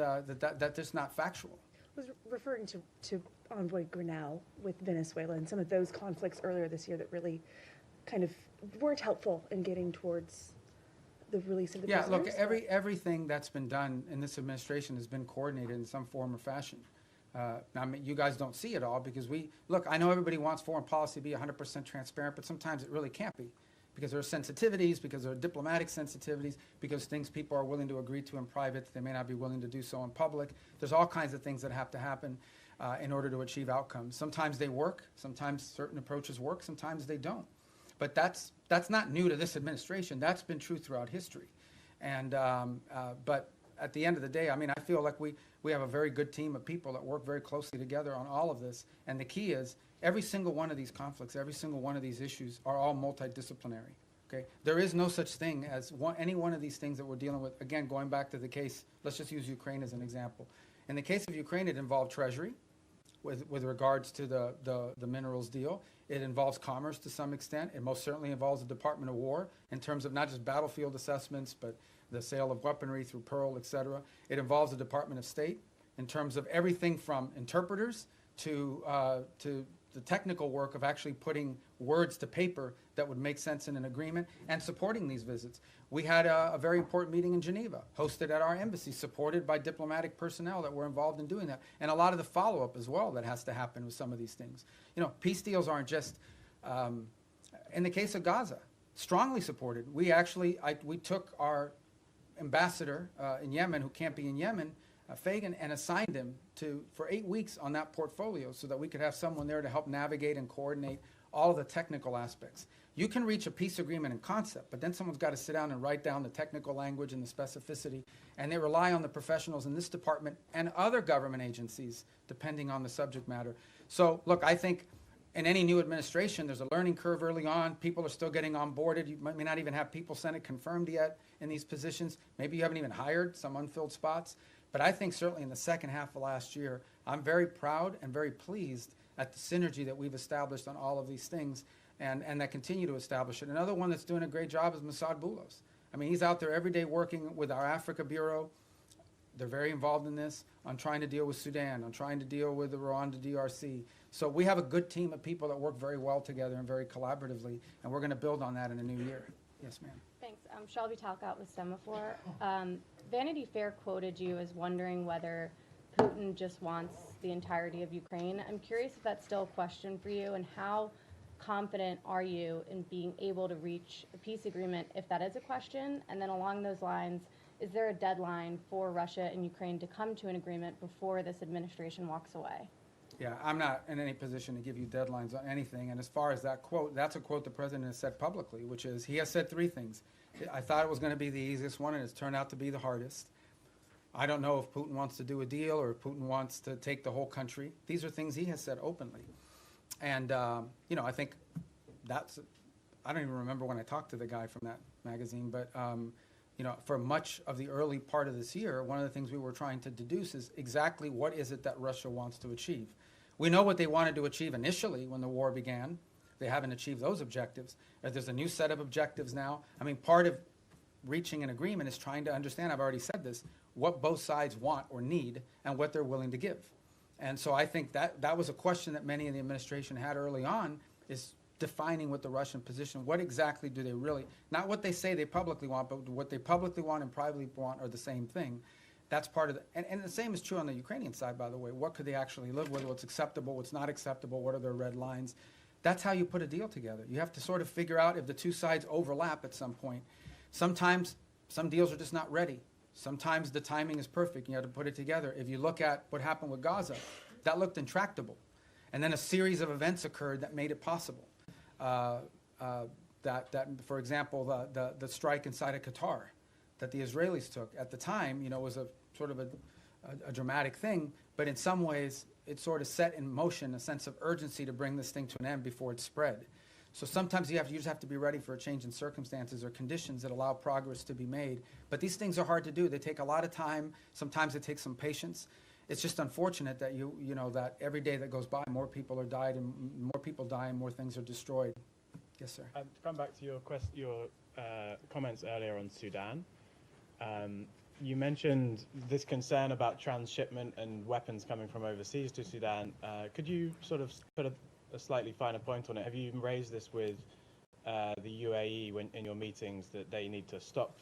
that's not factual. I was referring to Envoy Grinnell with Venezuela and some of those conflicts earlier this year that really kind of weren't helpful in getting towards the release of the prisoners. Look, everything that's been done in this administration has been coordinated in some form or fashion. I mean, you guys don't see it all because I know everybody wants foreign policy to be 100% transparent, but sometimes it really can't be. Because there are sensitivities, because there are diplomatic sensitivities, because things people are willing to agree to in private, they may not be willing to do so in public. There's all kinds of things that have to happen in order to achieve outcomes. Sometimes they work, sometimes certain approaches work, sometimes they don't. But that's not new to this administration. That's been true throughout history. And but at the end of the day, I mean, I feel like we have a very good team of people that work very closely together on all of this. And the key is every single one of these conflicts, every single one of these issues are all multidisciplinary. Okay? There is no such thing as any one of these things that we're dealing with. Again, going back to the case, let's just use Ukraine as an example. In the case of Ukraine, it involved Treasury with regards to the minerals deal. It involves Commerce to some extent. It most certainly involves the Department of War in terms of not just battlefield assessments, but the sale of weaponry through Pearl, et cetera. It involves the Department of State in terms of everything from interpreters to the technical work of actually putting words to paper that would make sense in an agreement and supporting these visits. We had a very important meeting in Geneva, hosted at our embassy, supported by diplomatic personnel that were involved in doing that, and a lot of the follow-up as well that has to happen with some of these things. You know, peace deals aren't just, in the case of Gaza, strongly supported. We took our ambassador in Yemen, who can't be in Yemen, Fagan, and assigned him for 8 weeks on that portfolio so that we could have someone there to help navigate and coordinate all of the technical aspects. You can reach a peace agreement in concept, but then someone's got to sit down and write down the technical language and the specificity, and they rely on the professionals in this department and other government agencies, depending on the subject matter. So, look, I think in any new administration, there's a learning curve early on. People are still getting onboarded. You may not even have people Senate confirmed yet in these positions. Maybe you haven't even hired some unfilled spots. But I think certainly in the second half of last year, I'm very proud and very pleased at the synergy that we've established on all of these things and that continue to establish it. Another one that's doing a great job is Mossad Boulos. I mean, he's out there every day working with our Africa Bureau. They're very involved in this, on trying to deal with Sudan, on trying to deal with the Rwanda DRC. So we have a good team of people that work very well together and very collaboratively, and we're going to build on that in the new year. Yes, ma'am. Thanks. Shelby Talcott with Semaphore. Vanity Fair quoted you as wondering whether Putin just wants the entirety of Ukraine. I'm curious if that's still a question for you, and how confident are you in being able to reach a peace agreement if that is a question? And then along those lines, is there a deadline for Russia and Ukraine to come to an agreement before this administration walks away? Yeah, I'm not in any position to give you deadlines on anything. And as far as that quote, that's a quote the president has said publicly, which is, he has said three things. I thought it was going to be the easiest one, and it's turned out to be the hardest. I don't know if Putin wants to do a deal or if Putin wants to take the whole country. These are things he has said openly. And, you know, I think that's, I don't even remember when I talked to the guy from that magazine, but, you know, for much of the early part of this year, one of the things we were trying to deduce is exactly what is it that Russia wants to achieve. We know what they wanted to achieve initially when the war began. They haven't achieved those objectives. There's a new set of objectives now. I mean, part of reaching an agreement is trying to understand, I've already said this, what both sides want or need and what they're willing to give. And so I think that was a question that many in the administration had early on, is defining what the Russian position, what exactly do they really, not what they say they publicly want, but what they publicly want and privately want are the same thing. That's part of the, and the same is true on the Ukrainian side, by the way. What could they actually live with? What's acceptable? What's not acceptable? What are their red lines? That's how you put a deal together. You have to sort of figure out if the two sides overlap at some point. Sometimes some deals are just not ready. Sometimes the timing is perfect. You have to put it together. If you look at what happened with Gaza, that looked intractable. And then a series of events occurred that made it possible. For example, the strike inside of Qatar that the Israelis took at the time, you know, was a sort of a dramatic thing, but in some ways it sort of set in motion a sense of urgency to bring this thing to an end before it spread. So sometimes you just have to be ready for a change in circumstances or conditions that allow progress to be made. But these things are hard to do. They take a lot of time. Sometimes it takes some patience. It's just unfortunate that you know that every day that goes by, more people are died and more people die and more things are destroyed. Yes, sir. To come back to your comments earlier on Sudan, you mentioned this concern about transshipment and weapons coming from overseas to Sudan. Could you sort of put a slightly finer point on it? Have you raised this with the UAE in your meetings that they need to stop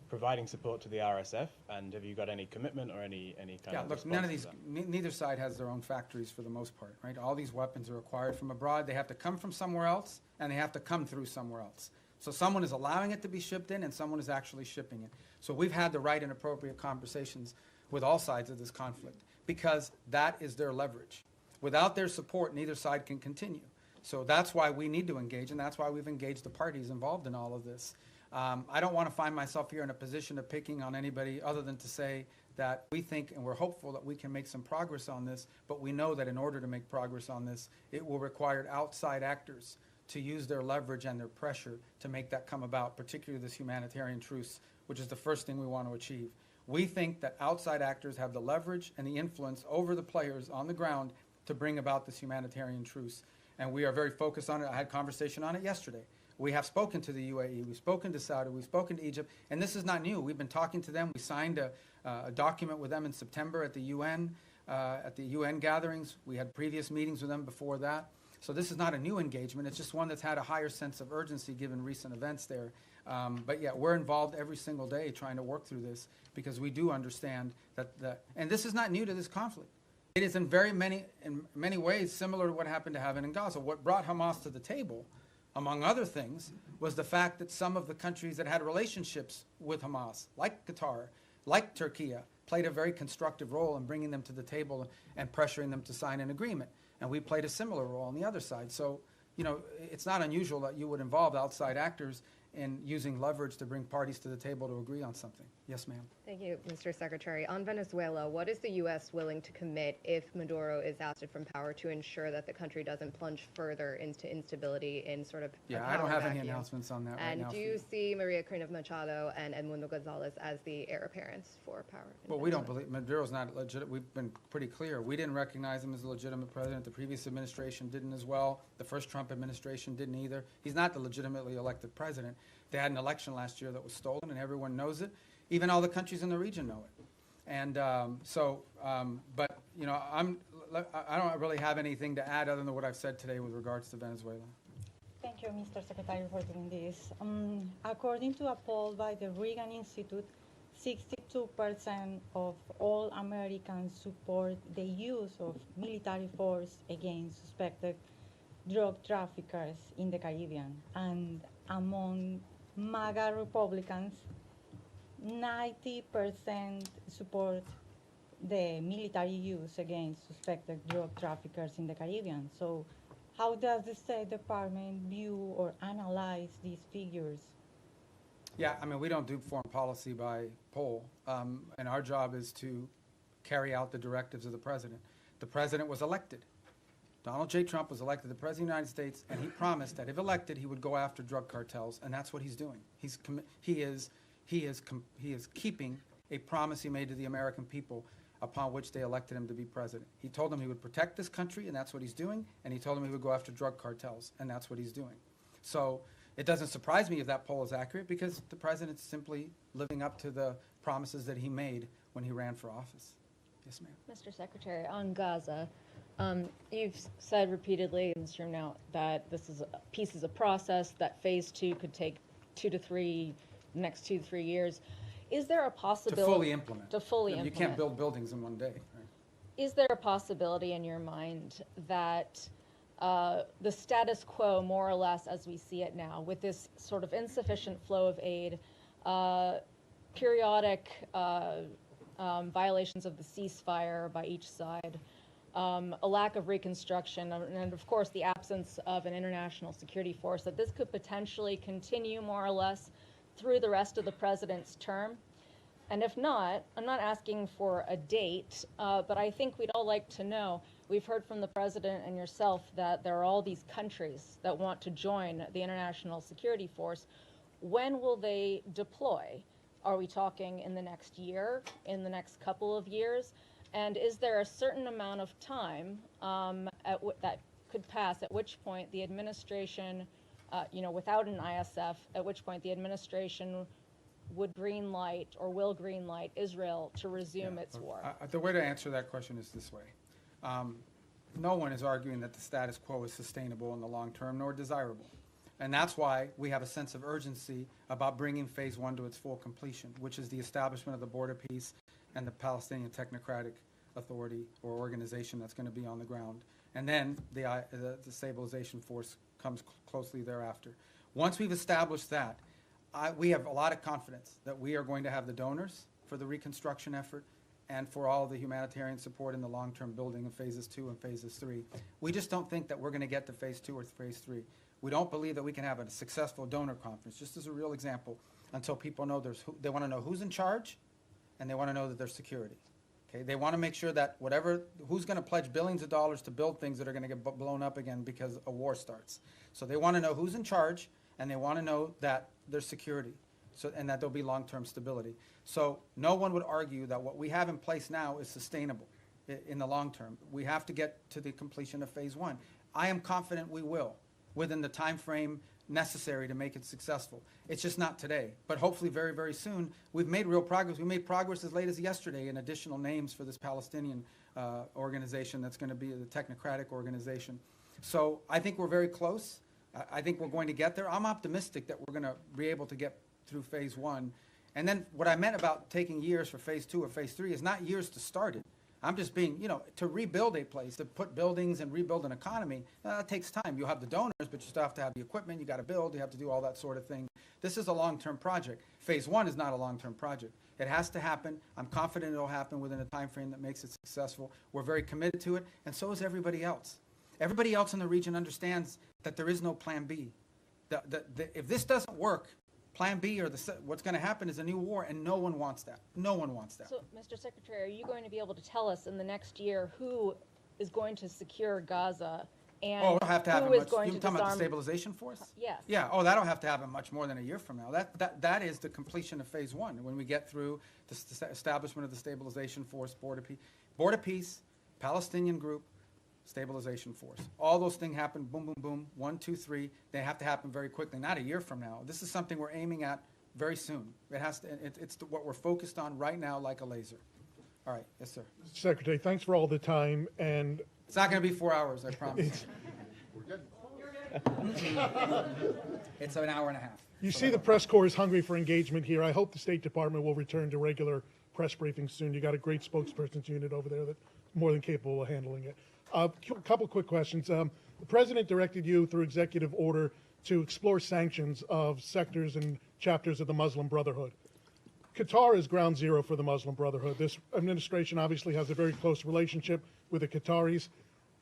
providing support to the RSF? And have you got any commitment or any kind of look, none of these, neither side has their own factories for the most part, right? All these weapons are acquired from abroad. They have to come from somewhere else, and they have to come through somewhere else. So someone is allowing it to be shipped in, and someone is actually shipping it. So we've had the right and appropriate conversations with all sides of this conflict, because that is their leverage. Without their support, neither side can continue. So that's why we need to engage, and that's why we've engaged the parties involved in all of this. I don't want to find myself here in a position of picking on anybody other than to say that we think and we're hopeful that we can make some progress on this, but we know that in order to make progress on this, it will require outside actors to use their leverage and their pressure to make that come about, particularly this humanitarian truce, which is the first thing we want to achieve. We think that outside actors have the leverage and the influence over the players on the ground to bring about this humanitarian truce. And we are very focused on it. I had a conversation on it yesterday. We have spoken to the UAE, we've spoken to Saudi, we've spoken to Egypt, and this is not new. We've been talking to them. We signed a document with them in September at the UN gatherings. We had previous meetings with them before that. So this is not a new engagement. It's just one that's had a higher sense of urgency given recent events there. But yeah, we're involved every single day trying to work through this, because we do understand that, and this is not new to this conflict. It is in many ways similar to what happened to happen in Gaza. What brought Hamas to the table, among other things, was the fact that some of the countries that had relationships with Hamas, like Qatar, like Turkey, played a very constructive role in bringing them to the table and pressuring them to sign an agreement. And we played a similar role on the other side. So, you know, it's not unusual that you would involve outside actors in using leverage to bring parties to the table to agree on something. Yes, ma'am. Thank you, Mr. Secretary. On Venezuela, what is the U.S. willing to commit if Maduro is ousted from power to ensure that the country doesn't plunge further into instability in sort of a power I don't have any vacuum? announcements on that right and now. And do you see Maria Corina Machado and Edmundo Gonzalez as the heir apparents for power? Well, we don't believe Maduro's not legit. We've been pretty clear. We didn't recognize him as a legitimate president. The previous administration didn't as well. The first Trump administration didn't either. He's not the legitimately elected president. They had an election last year that was stolen, and everyone knows it. Even all the countries in the region know it. And but you know, I don't really have anything to add other than what I've said today with regards to Venezuela. Thank you, Mr. Secretary, for doing this. According to a poll by the Reagan Institute, 62% of all Americans support the use of military force against suspected drug traffickers in the Caribbean. And among MAGA Republicans, 90% support the military use against suspected drug traffickers in the Caribbean. So how does the State Department view or analyze these figures? Yeah, I mean, we don't do foreign policy by poll, and our job is to carry out the directives of the president. The president was elected. Donald J. Trump was elected the president of the United States, and he promised that if elected, he would go after drug cartels, and that's what he's doing. He is keeping a promise he made to the American people upon which they elected him to be president. He told them he would protect this country, and that's what he's doing, and he told them he would go after drug cartels, and that's what he's doing. So it doesn't surprise me if that poll is accurate, because the president's simply living up to the promises that he made when he ran for office. Yes, ma'am. Mr. Secretary, on Gaza, you've said repeatedly in this room now that this is peace is a process, that phase 2 could take next 2 to 3 years. Is there a possibility To fully implement. To fully You implement. can't build buildings in one day. Right? Is there a possibility in your mind that the status quo, more or less as we see it now, with this sort of insufficient flow of aid, periodic violations of the ceasefire by each side, a lack of reconstruction, and of course the absence of an international security force, that this could potentially continue more or less through the rest of the president's term? And if not, I'm not asking for a date, but I think we'd all like to know. We've heard from the president and yourself that there are all these countries that want to join the international security force. When will they deploy? Are we talking in the next year, in the next couple of years? And is there a certain amount of time that could pass at which point the administration, without an ISF, at which point the administration would green light or will green light Israel to resume its war? The way to answer that question is this way. No one is arguing that the status quo is sustainable in the long term nor desirable. And that's why we have a sense of urgency about bringing phase 1 to its full completion, which is the establishment of the border peace and the Palestinian Technocratic Authority or organization that's going to be on the ground. And then the stabilization force comes closely thereafter. Once we've established that, we have a lot of confidence that we are going to have the donors for the reconstruction effort and for all the humanitarian support in the long-term building of phases 2 and phases 3. We just don't think that we're going to get to phase 2 or phase 3. We don't believe that we can have a successful donor conference, just as a real example, until people know they want to know who's in charge, and they want to know that there's security. Okay? They want to make sure that who's going to pledge billions of dollars to build things that are going to get blown up again because a war starts. So they want to know who's in charge, and they want to know that there's security, and that there'll be long-term stability. So no one would argue that what we have in place now is sustainable in the long term. We have to get to the completion of phase 1. I am confident we will, within the time frame necessary to make it successful. It's just not today, but hopefully very, very soon. We've made real progress. We made progress as late as yesterday in additional names for this Palestinian organization that's going to be the technocratic organization. So I think we're very close. I think we're going to get there. I'm optimistic that we're going to be able to get through phase 1. And then what I meant about taking years for phase 2 or phase 3 is not years to start it. I'm just being, to rebuild a place, to put buildings and rebuild an economy, that takes time. You'll have the donors, but you still have to have the equipment. You got to build. You have to do all that sort of thing. This is a long-term project. Phase 1 is not a long-term project. It has to happen. I'm confident it'll happen within a time frame that makes it successful. We're very committed to it, and so is everybody else. Everybody else in the region understands that there is no plan B. If this doesn't work, plan B or what's going to happen is a new war, and no one wants that. No one wants that. So, Mr. Secretary, are you going to be able to tell us in the next year who is going to secure Gaza and we'll have to have who it is much, going you're to talking about disarm? the stabilization force? Yes. Yeah. That'll have to happen much more than a year from now. That is the completion of phase 1. When we get through the establishment of the stabilization force, border peace, Palestinian group, stabilization force. All those things happen, boom, boom, boom, 1, 2, 3. They have to happen very quickly, not a year from now. This is something we're aiming at very soon. It has to. It's what we're focused on right now, like a laser. All right, yes, sir. Mr. Secretary, thanks for all the time, and it's not going to be 4 hours, I promise. It's an hour and a half. You see the press corps is hungry for engagement here. I hope the State Department will return to regular press briefings soon. You got a great spokesperson's unit over there that's more than capable of handling it. A couple quick questions. The President directed you through executive order to explore sanctions of sectors and chapters of the Muslim Brotherhood. Qatar is ground zero for the Muslim Brotherhood. This administration obviously has a very close relationship with the Qataris.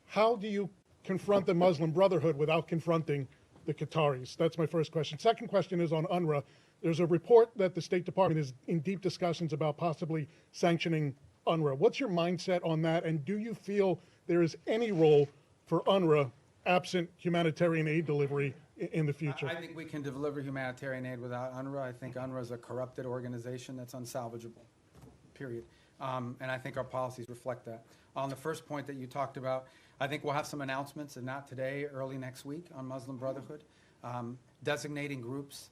How do you confront the Muslim Brotherhood without confronting the Qataris? That's my first question. Second question is on UNRWA. There's a report that the State Department is in deep discussions about possibly sanctioning UNRWA. What's your mindset on that? And do you feel there is any role for UNRWA absent humanitarian aid delivery in the future? I think we can deliver humanitarian aid without UNRWA. I think UNRWA is a corrupted organization that's unsalvageable, period. And I think our policies reflect that. On the first point that you talked about, I think we'll have some announcements, and not today, early next week, on Muslim Brotherhood. Designating groups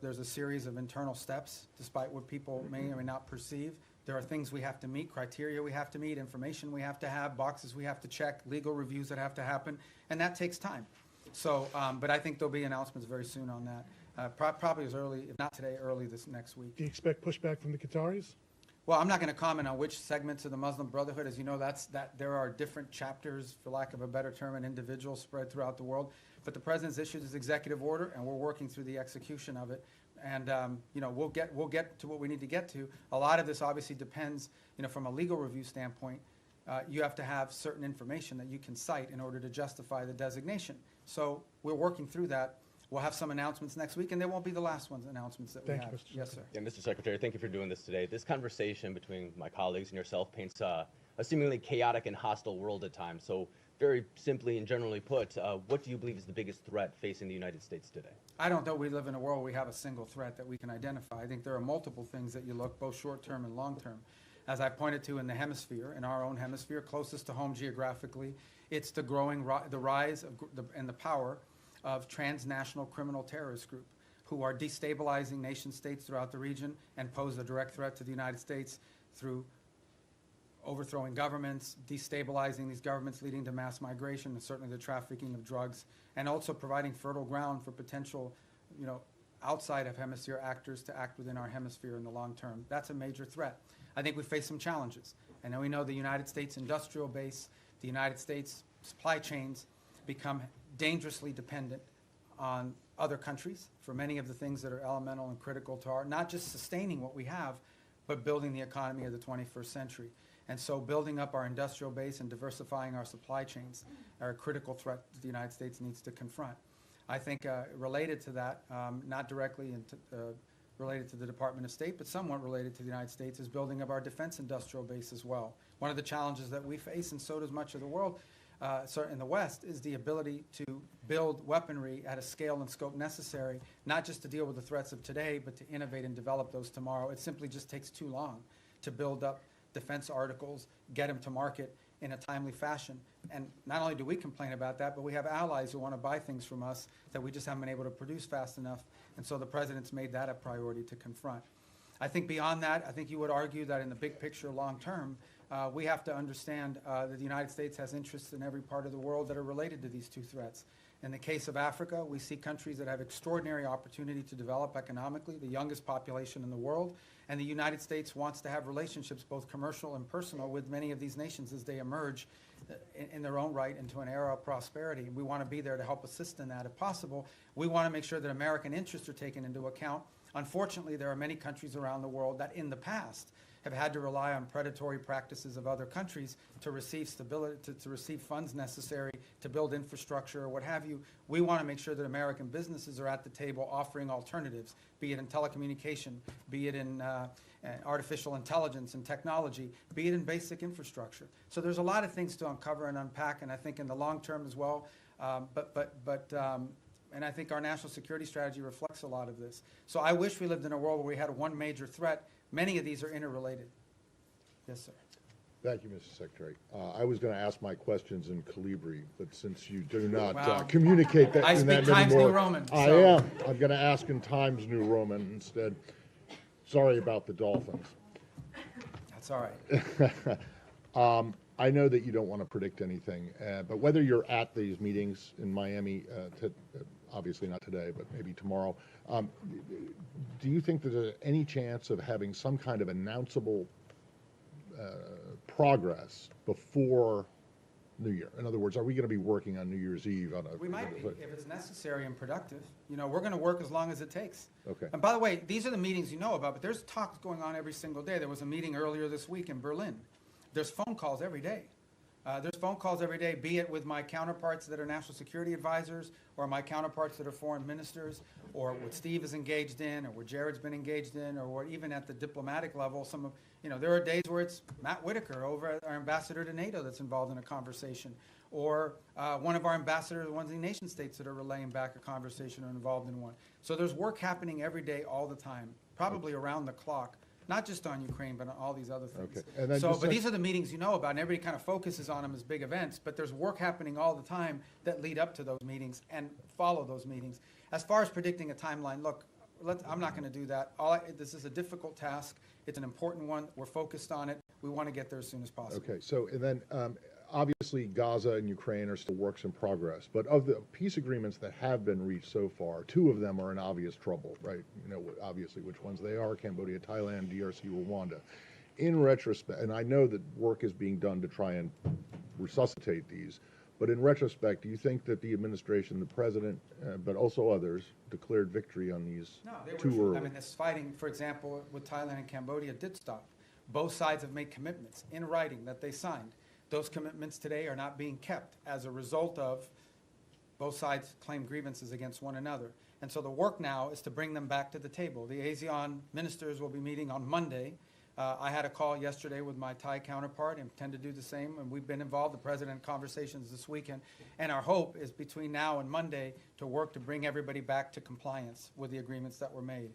there's a series of internal steps, despite what people may or may not perceive. There are things we have to meet, criteria we have to meet, information we have to have, boxes we have to check, legal reviews that have to happen, and that takes time. So, but I think there'll be announcements very soon on that, probably as early, if not today, early this next week. Do you expect pushback from the Qataris? Well, I'm not going to comment on which segments of the Muslim Brotherhood. As you know, there are different chapters, for lack of a better term, and individuals spread throughout the world. But the president's issued his executive order, and we're working through the execution of it. And we'll get to what we need to get to. A lot of this obviously depends, from a legal review standpoint. You have to have certain information that you can cite in order to justify the designation. So we're working through that. We'll have some announcements next week, and they won't be the last announcements that we have. Yes, sir. Yeah, Mr. Secretary, thank you for doing this today. This conversation between my colleagues and yourself paints a seemingly chaotic and hostile world at times. So very simply and generally put, what do you believe is the biggest threat facing the United States today? I don't know we live in a world where we have a single threat that we can identify. I think there are multiple things that you look, both short-term and long-term. As I pointed to in the hemisphere, in our own hemisphere, closest to home geographically, it's the rise and the power of transnational criminal terrorist group who are destabilizing nation states throughout the region and pose a direct threat to the United States through overthrowing governments, destabilizing these governments, leading to mass migration, and certainly the trafficking of drugs, and also providing fertile ground for potential, outside of hemisphere actors to act within our hemisphere in the long term. That's a major threat. I think we face some challenges. And we know the United States industrial base, the United States supply chains become dangerously dependent on other countries for many of the things that are elemental and critical to not just sustaining what we have, but building the economy of the 21st century. And so building up our industrial base and diversifying our supply chains are a critical threat that the United States needs to confront. I think related to that, not directly related to the Department of State, but somewhat related to the United States, is building up our defense industrial base as well. One of the challenges that we face, and so does much of the world, certainly in the West, is the ability to build weaponry at a scale and scope necessary, not just to deal with the threats of today, but to innovate and develop those tomorrow. It simply just takes too long to build up defense articles, get them to market in a timely fashion. And not only do we complain about that, but we have allies who want to buy things from us that we just haven't been able to produce fast enough. And so the president's made that a priority to confront. I think beyond that, I think you would argue that in the big picture, long term, we have to understand that the United States has interests in every part of the world that are related to these two threats. In the case of Africa, we see countries that have extraordinary opportunity to develop economically, the youngest population in the world, and the United States wants to have relationships, both commercial and personal, with many of these nations as they emerge in their own right into an era of prosperity. We want to be there to help assist in that if possible. We want to make sure that American interests are taken into account. Unfortunately, there are many countries around the world that in the past have had to rely on predatory practices of other countries to receive stability, to receive funds necessary to build infrastructure or what have you. We want to make sure that American businesses are at the table offering alternatives, be it in telecommunication, be it in artificial intelligence and technology, be it in basic infrastructure. So there's a lot of things to uncover and unpack, and I think in the long term as well. And I think our national security strategy reflects a lot of this. So I wish we lived in a world where we had one major threat. Many of these are interrelated. Yes, sir. Thank you, Mr. Secretary. I was going to ask my questions in Calibri, but since you do not Wow. communicate that I in that speak Times anymore, New Roman. I am. I'm going to ask in Times New Roman instead. Sorry about the Dolphins. That's all right. I know that you don't want to predict anything, but whether you're at these meetings in Miami, obviously not today, but maybe tomorrow, do you think that there's any chance of having some kind of announceable progress before New Year? In other words, are we going to be working on New Year's Eve on a? We might be, if it's necessary and productive. You know, we're going to work as long as it takes. Okay. And by the way, these are the meetings you know about, but there's talks going on every single day. There was a meeting earlier this week in Berlin. There's phone calls every day. There's phone calls every day, be it with my counterparts that are national security advisors, or my counterparts that are foreign ministers, or what Steve is engaged in, or what Jared's been engaged in, or what even at the diplomatic level, some of, you know, there are days where it's Matt Whitaker, over our ambassador to NATO, that's involved in a conversation, or one of our ambassadors, ones in the nation states that are relaying back a conversation or involved in one. So there's work happening every day, all the time, probably around the clock. Not just on Ukraine, but on all these other things. Okay. And then So, just but these are the meetings you know about, and everybody kind of focuses on them as big events, but there's work happening all the time that lead up to those meetings and follow those meetings. As far as predicting a timeline, look, I'm not going to do that. This is a difficult task. It's an important one. We're focused on it. We want to get there as soon as possible. Okay, so, and then, obviously Gaza and Ukraine are still works in progress, but of the peace agreements that have been reached so far, 2 of them are in obvious trouble, right? You know, obviously which ones they are: Cambodia, Thailand, DRC, Rwanda. In retrospect, and I know that work is being done to try and resuscitate these, but in retrospect, do you think that the administration, the president, but also others, declared victory on these too early? I mean, this fighting, for example, with Thailand and Cambodia did stop. Both sides have made commitments in writing that they signed. Those commitments today are not being kept as a result of both sides claim grievances against one another. And so the work now is to bring them back to the table. The ASEAN ministers will be meeting on Monday. I had a call yesterday with my Thai counterpart and intend to do the same, and we've been involved, the president, in conversations this weekend. And our hope is between now and Monday to work to bring everybody back to compliance with the agreements that were made.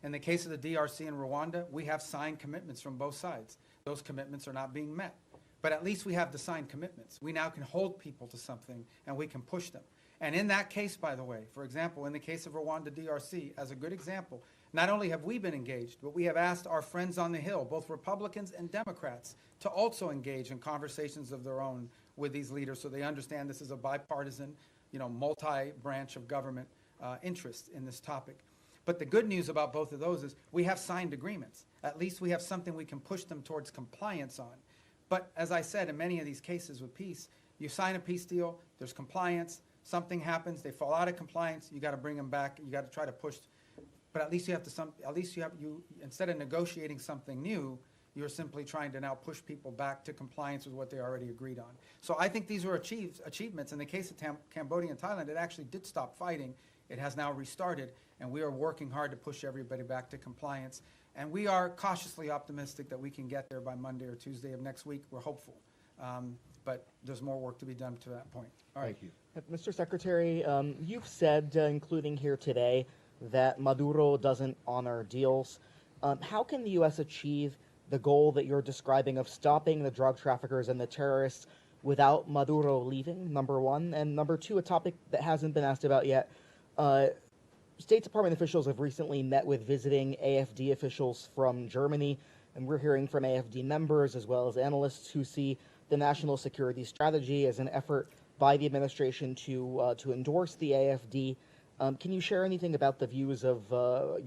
In the case of the DRC and Rwanda, we have signed commitments from both sides. Those commitments are not being met. But at least we have the signed commitments. We now can hold people to something, and we can push them. And in that case, by the way, for example, in the case of Rwanda DRC, as a good example, not only have we been engaged, but we have asked our friends on the Hill, both Republicans and Democrats, to also engage in conversations of their own with these leaders so they understand this is a bipartisan, you know, multi-branch of government interest in this topic. But the good news about both of those is we have signed agreements. At least we have something we can push them towards compliance on. But as I said, in many of these cases with peace, you sign a peace deal, there's compliance, something happens, they fall out of compliance, you got to bring them back, you got to try to push. But at least you have to, instead of negotiating something new, you're simply trying to now push people back to compliance with what they already agreed on. So I think these were achievements. In the case of Cambodia and Thailand, it actually did stop fighting. It has now restarted, and we are working hard to push everybody back to compliance. And we are cautiously optimistic that we can get there by Monday or Tuesday of next week. We're hopeful. But there's more work to be done to that point. All right. Thank you. Mr. Secretary, you've said, including here today, that Maduro doesn't honor deals. How can the U.S. achieve the goal that you're describing of stopping the drug traffickers and the terrorists without Maduro leaving, number one? And number two, a topic that hasn't been asked about yet, State Department officials have recently met with visiting AFD officials from Germany, and we're hearing from AFD members as well as analysts who see the national security strategy as an effort by the administration to endorse the AFD. Can you share anything about the views of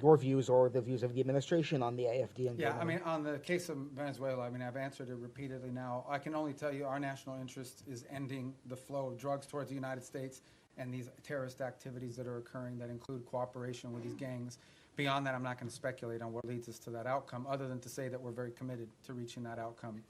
your views or the views of the administration on the AFD in Germany? Yeah, I mean, on the case of Venezuela, I mean, I've answered it repeatedly now. I can only tell you our national interest is ending the flow of drugs towards the United States and these terrorist activities that are occurring that include cooperation with these gangs. Beyond that, I'm not going to speculate on what leads us to that outcome, other than to say that we're very committed to reaching that outcome.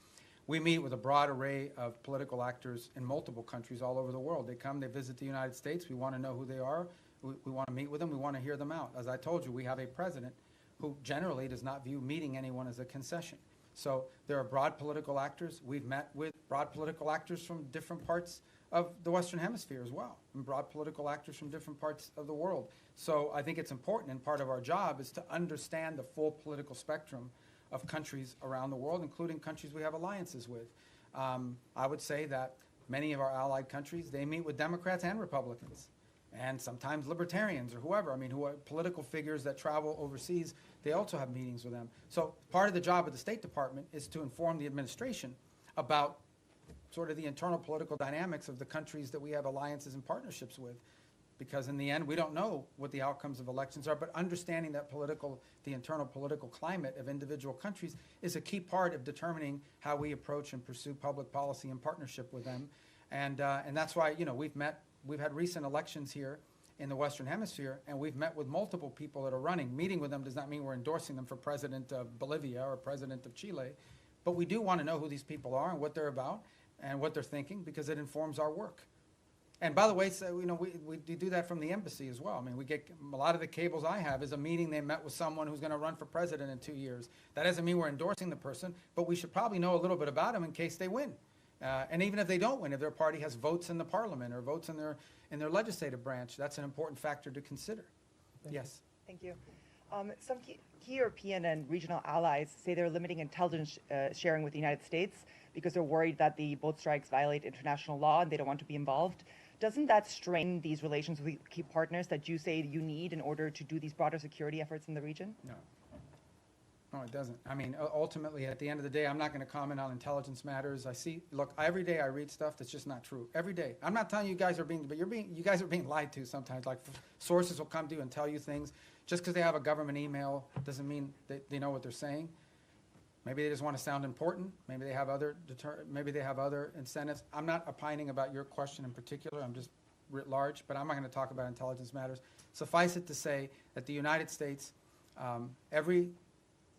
We meet with a broad array of political actors in multiple countries all over the world. They come, they visit the United States. We want to know who they are. We want to meet with them. We want to hear them out. As I told you, we have a president who generally does not view meeting anyone as a concession. So there are broad political actors. We've met with broad political actors from different parts of the Western Hemisphere as well, and broad political actors from different parts of the world. So I think it's important, and part of our job is to understand the full political spectrum of countries around the world, including countries we have alliances with. I would say that many of our allied countries, they meet with Democrats and Republicans, and sometimes libertarians or whoever. I mean, who are political figures that travel overseas, they also have meetings with them. So part of the job of the State Department is to inform the administration about sort of the internal political dynamics of the countries that we have alliances and partnerships with. Because in the end, we don't know what the outcomes of elections are, but understanding that the internal political climate of individual countries is a key part of determining how we approach and pursue public policy in partnership with them. And that's why, we've had recent elections here in the Western Hemisphere, and we've met with multiple people that are running. Meeting with them does not mean we're endorsing them for president of Bolivia or president of Chile, but we do want to know who these people are and what they're about and what they're thinking, because it informs our work. And by the way, so, we do that from the embassy as well. I mean, we get a lot of the cables I have is a meeting they met with someone who's going to run for president in 2 years. That doesn't mean we're endorsing the person, but we should probably know a little bit about them in case they win. And even if they don't win, if their party has votes in the parliament or votes in their legislative branch, that's an important factor to consider. Yes. Thank you. Some key European and regional allies say they're limiting intelligence sharing with the United States because they're worried that the boat strikes violate international law and they don't want to be involved. Doesn't that strain these relations with key partners that you say you need in order to do these broader security efforts in the region? No. No, it doesn't. I mean, ultimately, at the end of the day, I'm not going to comment on intelligence matters. Look, every day I read stuff that's just not true. Every day. I'm not telling you guys are but you guys are being lied to sometimes. Like, sources will come to you and tell you things. Just because they have a government email doesn't mean they know what they're saying. Maybe they just want to sound important. Maybe they have other incentives. I'm not opining about your question in particular. I'm just writ large, but I'm not going to talk about intelligence matters. Suffice it to say that the United States, every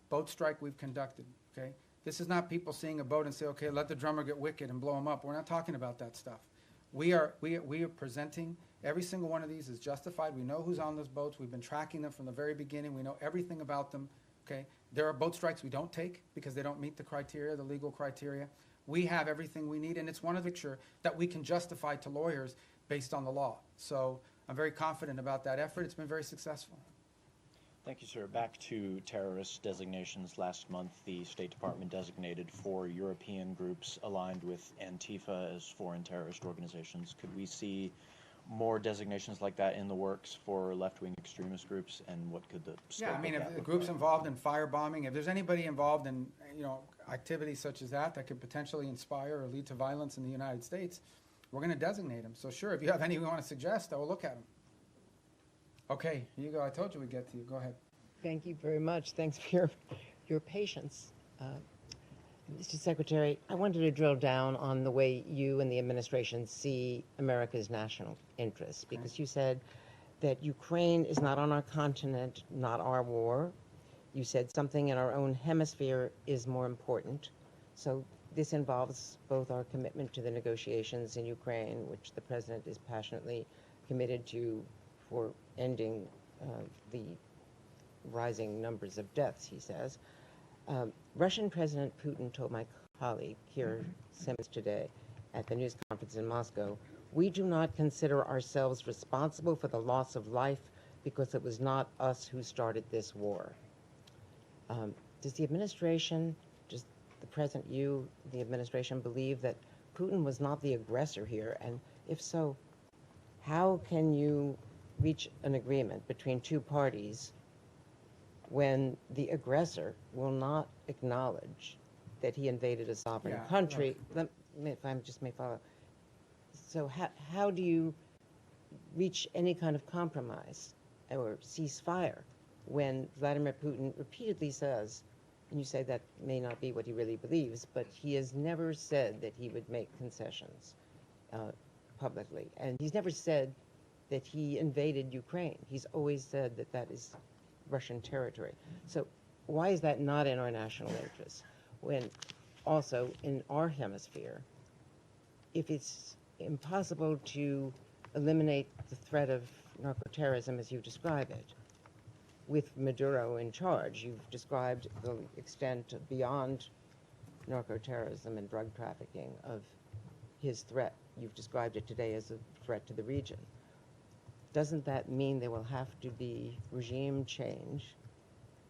boat strike we've conducted, okay? This is not people seeing a boat and say, okay, let the drummer get wicked and blow him up. We're not talking about that stuff. We are presenting every single one of these is justified. We know who's on those boats. We've been tracking them from the very beginning. We know everything about them, okay? There are boat strikes we don't take because they don't meet the criteria, the legal criteria. We have everything we need, and it's one of the picture that we can justify to lawyers based on the law. So I'm very confident about that effort. It's been very successful. Thank you, sir. Back to terrorist designations. Last month, the State Department designated 4 European groups aligned with Antifa as foreign terrorist organizations. Could we see more designations like that in the works for left-wing extremist groups, and what could the scope I mean, of if that the look group's like? involved in firebombing, if there's anybody involved in activities such as that could potentially inspire or lead to violence in the United States, we're going to designate them. So sure, if you have any we want to suggest, I will look at them. Okay, here you go. I told you we'd get to you. Go ahead. Thank you very much. Thanks for your patience. Mr. Secretary, I wanted to drill down on the way you and the administration see America's national interests, because you said that Ukraine is not on our continent, not our war. You said something in our own hemisphere is more important. So this involves both our commitment to the negotiations in Ukraine, which the President is passionately committed to for ending the rising numbers of deaths, he says. Russian President Putin told my colleague here, Simmons, today at the news conference in Moscow, we do not consider ourselves responsible for the loss of life because it was not us who started this war. Does the administration, does the President, you, the administration, believe that Putin was not the aggressor here? And if so, how can you reach an agreement between two parties when the aggressor will not acknowledge that he invaded a sovereign country? Let me, if I just may follow. So how do you reach any kind of compromise or ceasefire when Vladimir Putin repeatedly says, and you say that may not be what he really believes, but he has never said that he would make concessions publicly. And he's never said that he invaded Ukraine. He's always said that that is Russian territory. So why is that not in our national interest? When also in our hemisphere, if it's impossible to eliminate the threat of narco-terrorism as you describe it, with Maduro in charge, you've described the extent beyond narco-terrorism and drug trafficking of his threat. You've described it today as a threat to the region. Doesn't that mean there will have to be regime change?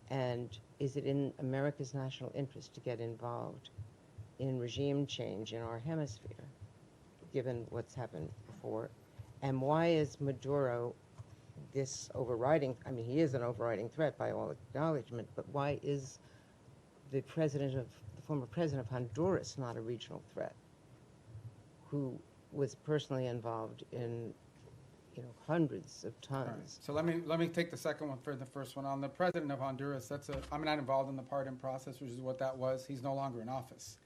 And is it in America's national interest to get involved in regime change in our hemisphere, given what's happened before? And why is Maduro this overriding, I mean, he is an overriding threat by all acknowledgement, but why is the former president of Honduras not a regional threat, who was personally involved in hundreds of tons? Right. So let me take the second one for the first one. On the president of Honduras, I'm not involved in the pardon process, which is what that was. He's no longer in office.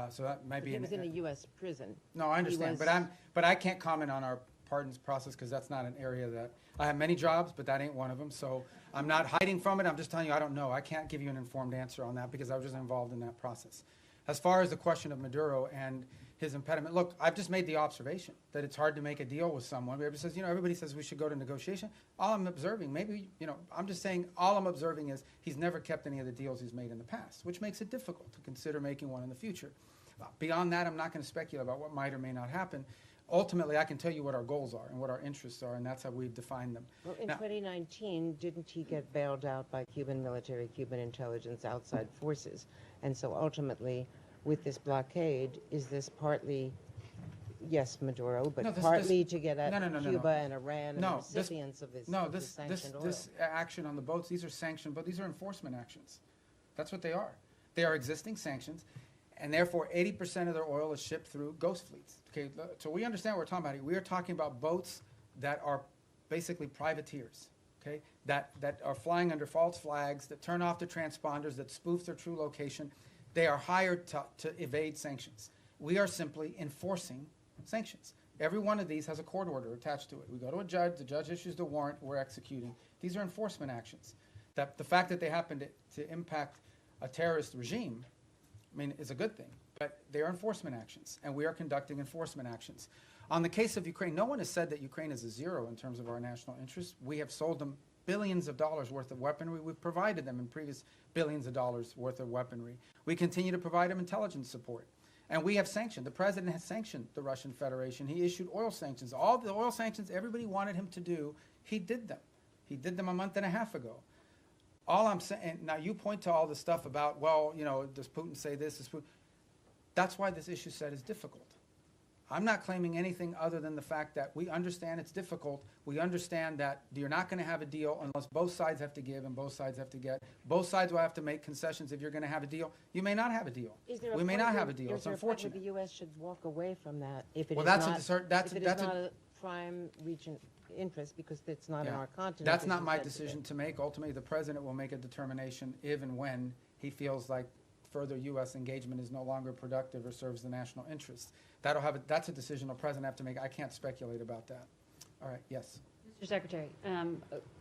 So that might be. He was in a U.S. prison. No, I understand, but I can't comment on our pardons process because that's not an area that, I have many jobs, but that ain't one of them. So I'm not hiding from it. I'm just telling you I don't know. I can't give you an informed answer on that because I was just involved in that process. As far as the question of Maduro and his impediment, look, I've just made the observation that it's hard to make a deal with someone. Everybody says, everybody says we should go to negotiation. All I'm observing, maybe, I'm just saying all I'm observing is he's never kept any of the deals he's made in the past, which makes it difficult to consider making one in the future. Beyond that, I'm not going to speculate about what might or may not happen. Ultimately, I can tell you what our goals are and what our interests are, and that's how we've defined them. Well, in 2019, didn't he get bailed out by Cuban military, Cuban intelligence, outside forces? And so ultimately, with this blockade, is this partly, yes, Maduro, but partly to get at Cuba and Iran and the recipients of this sanctioned oil? This action on the boats, these are sanctioned, but these are enforcement actions. That's what they are. They are existing sanctions, and therefore 80% of their oil is shipped through ghost fleets. Okay, so we understand what we're talking about here. We are talking about boats that are basically privateers, okay, that are flying under false flags, that turn off the transponders, that spoof their true location. They are hired to evade sanctions. We are simply enforcing sanctions. Every one of these has a court order attached to it. We go to a judge, the judge issues the warrant, we're executing. These are enforcement actions. That the fact that they happen to impact a terrorist regime, is a good thing, but they are enforcement actions, and we are conducting enforcement actions. On the case of Ukraine, no one has said that Ukraine is a zero in terms of our national interest. We have sold them billions of dollars worth of weaponry. We've provided them in previous billions of dollars worth of weaponry. We continue to provide them intelligence support. And we have sanctioned. The president has sanctioned the Russian Federation. He issued oil sanctions. All the oil sanctions everybody wanted him to do, he did them. He did them a month and a half ago. All I'm saying, now you point to all the stuff about, does Putin say this? Does Putin? That's why this issue set is difficult. I'm not claiming anything other than the fact that we understand it's difficult. We understand that you're not going to have a deal unless both sides have to give and both sides have to get. Both sides will have to make concessions if you're going to have a deal. You may not have a deal. We may not have a deal. It's unfortunate. Is there a point where the U.S. should walk away from that if it well, is not a prime region interest because it's not in our continent? That's not my decision to make. Ultimately, the president will make a determination if and when he feels like further U.S. engagement is no longer productive or serves the national interest. That's a decision the president have to make. I can't speculate about that. All right, yes. Mr. Secretary, a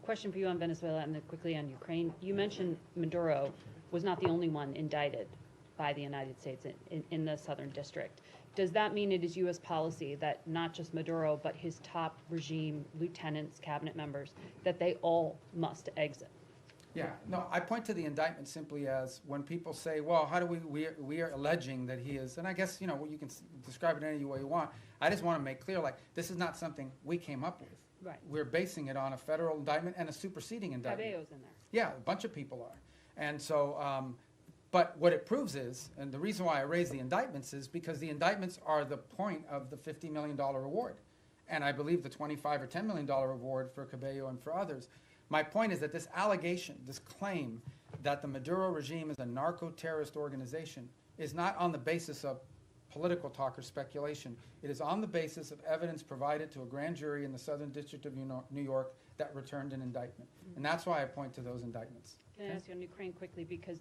question for you on Venezuela and then quickly on Ukraine. You mentioned Maduro was not the only one indicted by the United States in the Southern District. Does that mean it is U.S. policy that not just Maduro, but his top regime lieutenants, cabinet members, that they all must exit? Yeah, no, I point to the indictment simply as when people say, well, how do we are alleging that he is, and I guess, you can describe it any way you want. I just want to make clear, this is not something we came up with. Right. We're basing it on a federal indictment and a superseding indictment. Cabello's in there. Yeah, a bunch of people are. And so, but what it proves is, and the reason why I raise the indictments is because the indictments are the point of the $50 million reward. And I believe the $25 or $10 million reward for Cabello and for others. My point is that this allegation, this claim that the Maduro regime is a narco-terrorist organization is not on the basis of political talk or speculation. It is on the basis of evidence provided to a grand jury in the Southern District of New York that returned an indictment. And that's why I point to those indictments. Can I ask you on Ukraine quickly? Because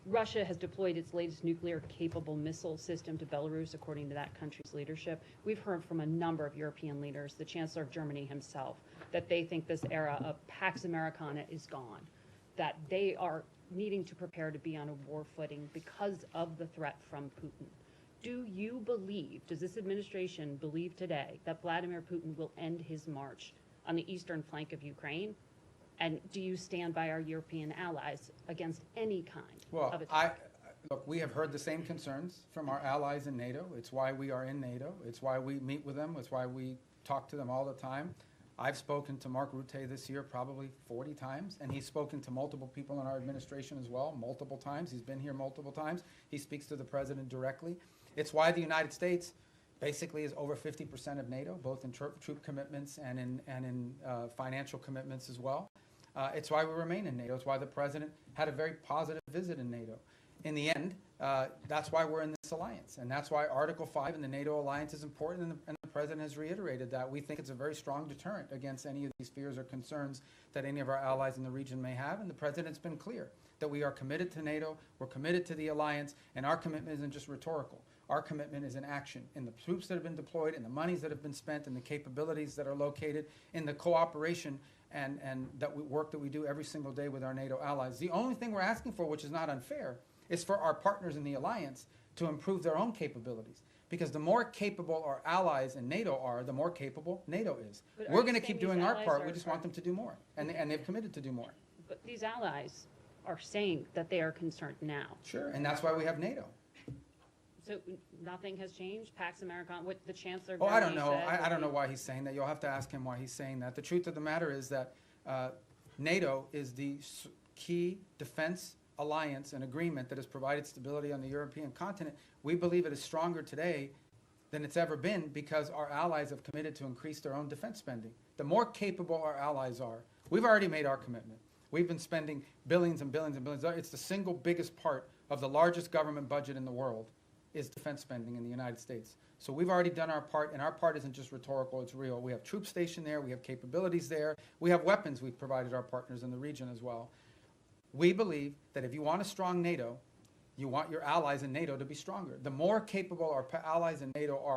Russia has deployed its latest nuclear-capable missile system to Belarus, according to that country's leadership. We've heard from a number of European leaders, the Chancellor of Germany himself, that they think this era of Pax Americana is gone, that they are needing to prepare to be on a war footing because of the threat from Putin. Do you believe, does this administration believe today that Vladimir Putin will end his march on the eastern flank of Ukraine? And do you stand by our European allies against any kind of attack? Look, we have heard the same concerns from our allies in NATO. It's why we are in NATO. It's why we meet with them. It's why we talk to them all the time. I've spoken to Mark Rutte this year probably 40 times, and he's spoken to multiple people in our administration as well, multiple times. He's been here multiple times. He speaks to the president directly. It's why the United States basically is over 50% of NATO, both in troop commitments and in financial commitments as well. It's why we remain in NATO. It's why the president had a very positive visit in NATO. In the end, that's why we're in this alliance, and that's why Article 5 in the NATO alliance is important, and the the President has reiterated that. We think it's a very strong deterrent against any of these fears or concerns that any of our allies in the region may have. And the President's been clear that we are committed to NATO, we're committed to the alliance, and our commitment isn't just rhetorical. Our commitment is in action, in the troops that have been deployed, in the monies that have been spent, in the capabilities that are located, in the cooperation and work that we do every single day with our NATO allies. The only thing we're asking for, which is not unfair, is for our partners in the alliance to improve their own capabilities. Because the more capable our allies in NATO are, the more capable NATO is. But We're are you going to saying keep these doing our allies part. are- We just want them to do more. And they've committed to do more. But these allies are saying that they are concerned now. Sure. And that's why we have NATO. So nothing has changed? Pax Americana, what the Chancellor of Oh, I Germany don't know. said I don't know would why he's saying that. You'll have to ask him why he's saying that. The truth of the matter is that NATO is the key defense alliance and agreement that has provided stability on the European continent. We believe it is stronger today than it's ever been because our allies have committed to increase their own defense spending. The more capable our allies are, we've already made our commitment. We've been spending billions and billions and billions. It's the single biggest part of the largest government budget in the world is defense spending in the United States. So we've already done our part, and our part isn't just rhetorical, it's real. We have troops stationed there, we have capabilities there, we have weapons we've provided our partners in the region as well. We believe that if you want a strong NATO, you want your allies in NATO to be stronger. The more capable our allies in NATO are,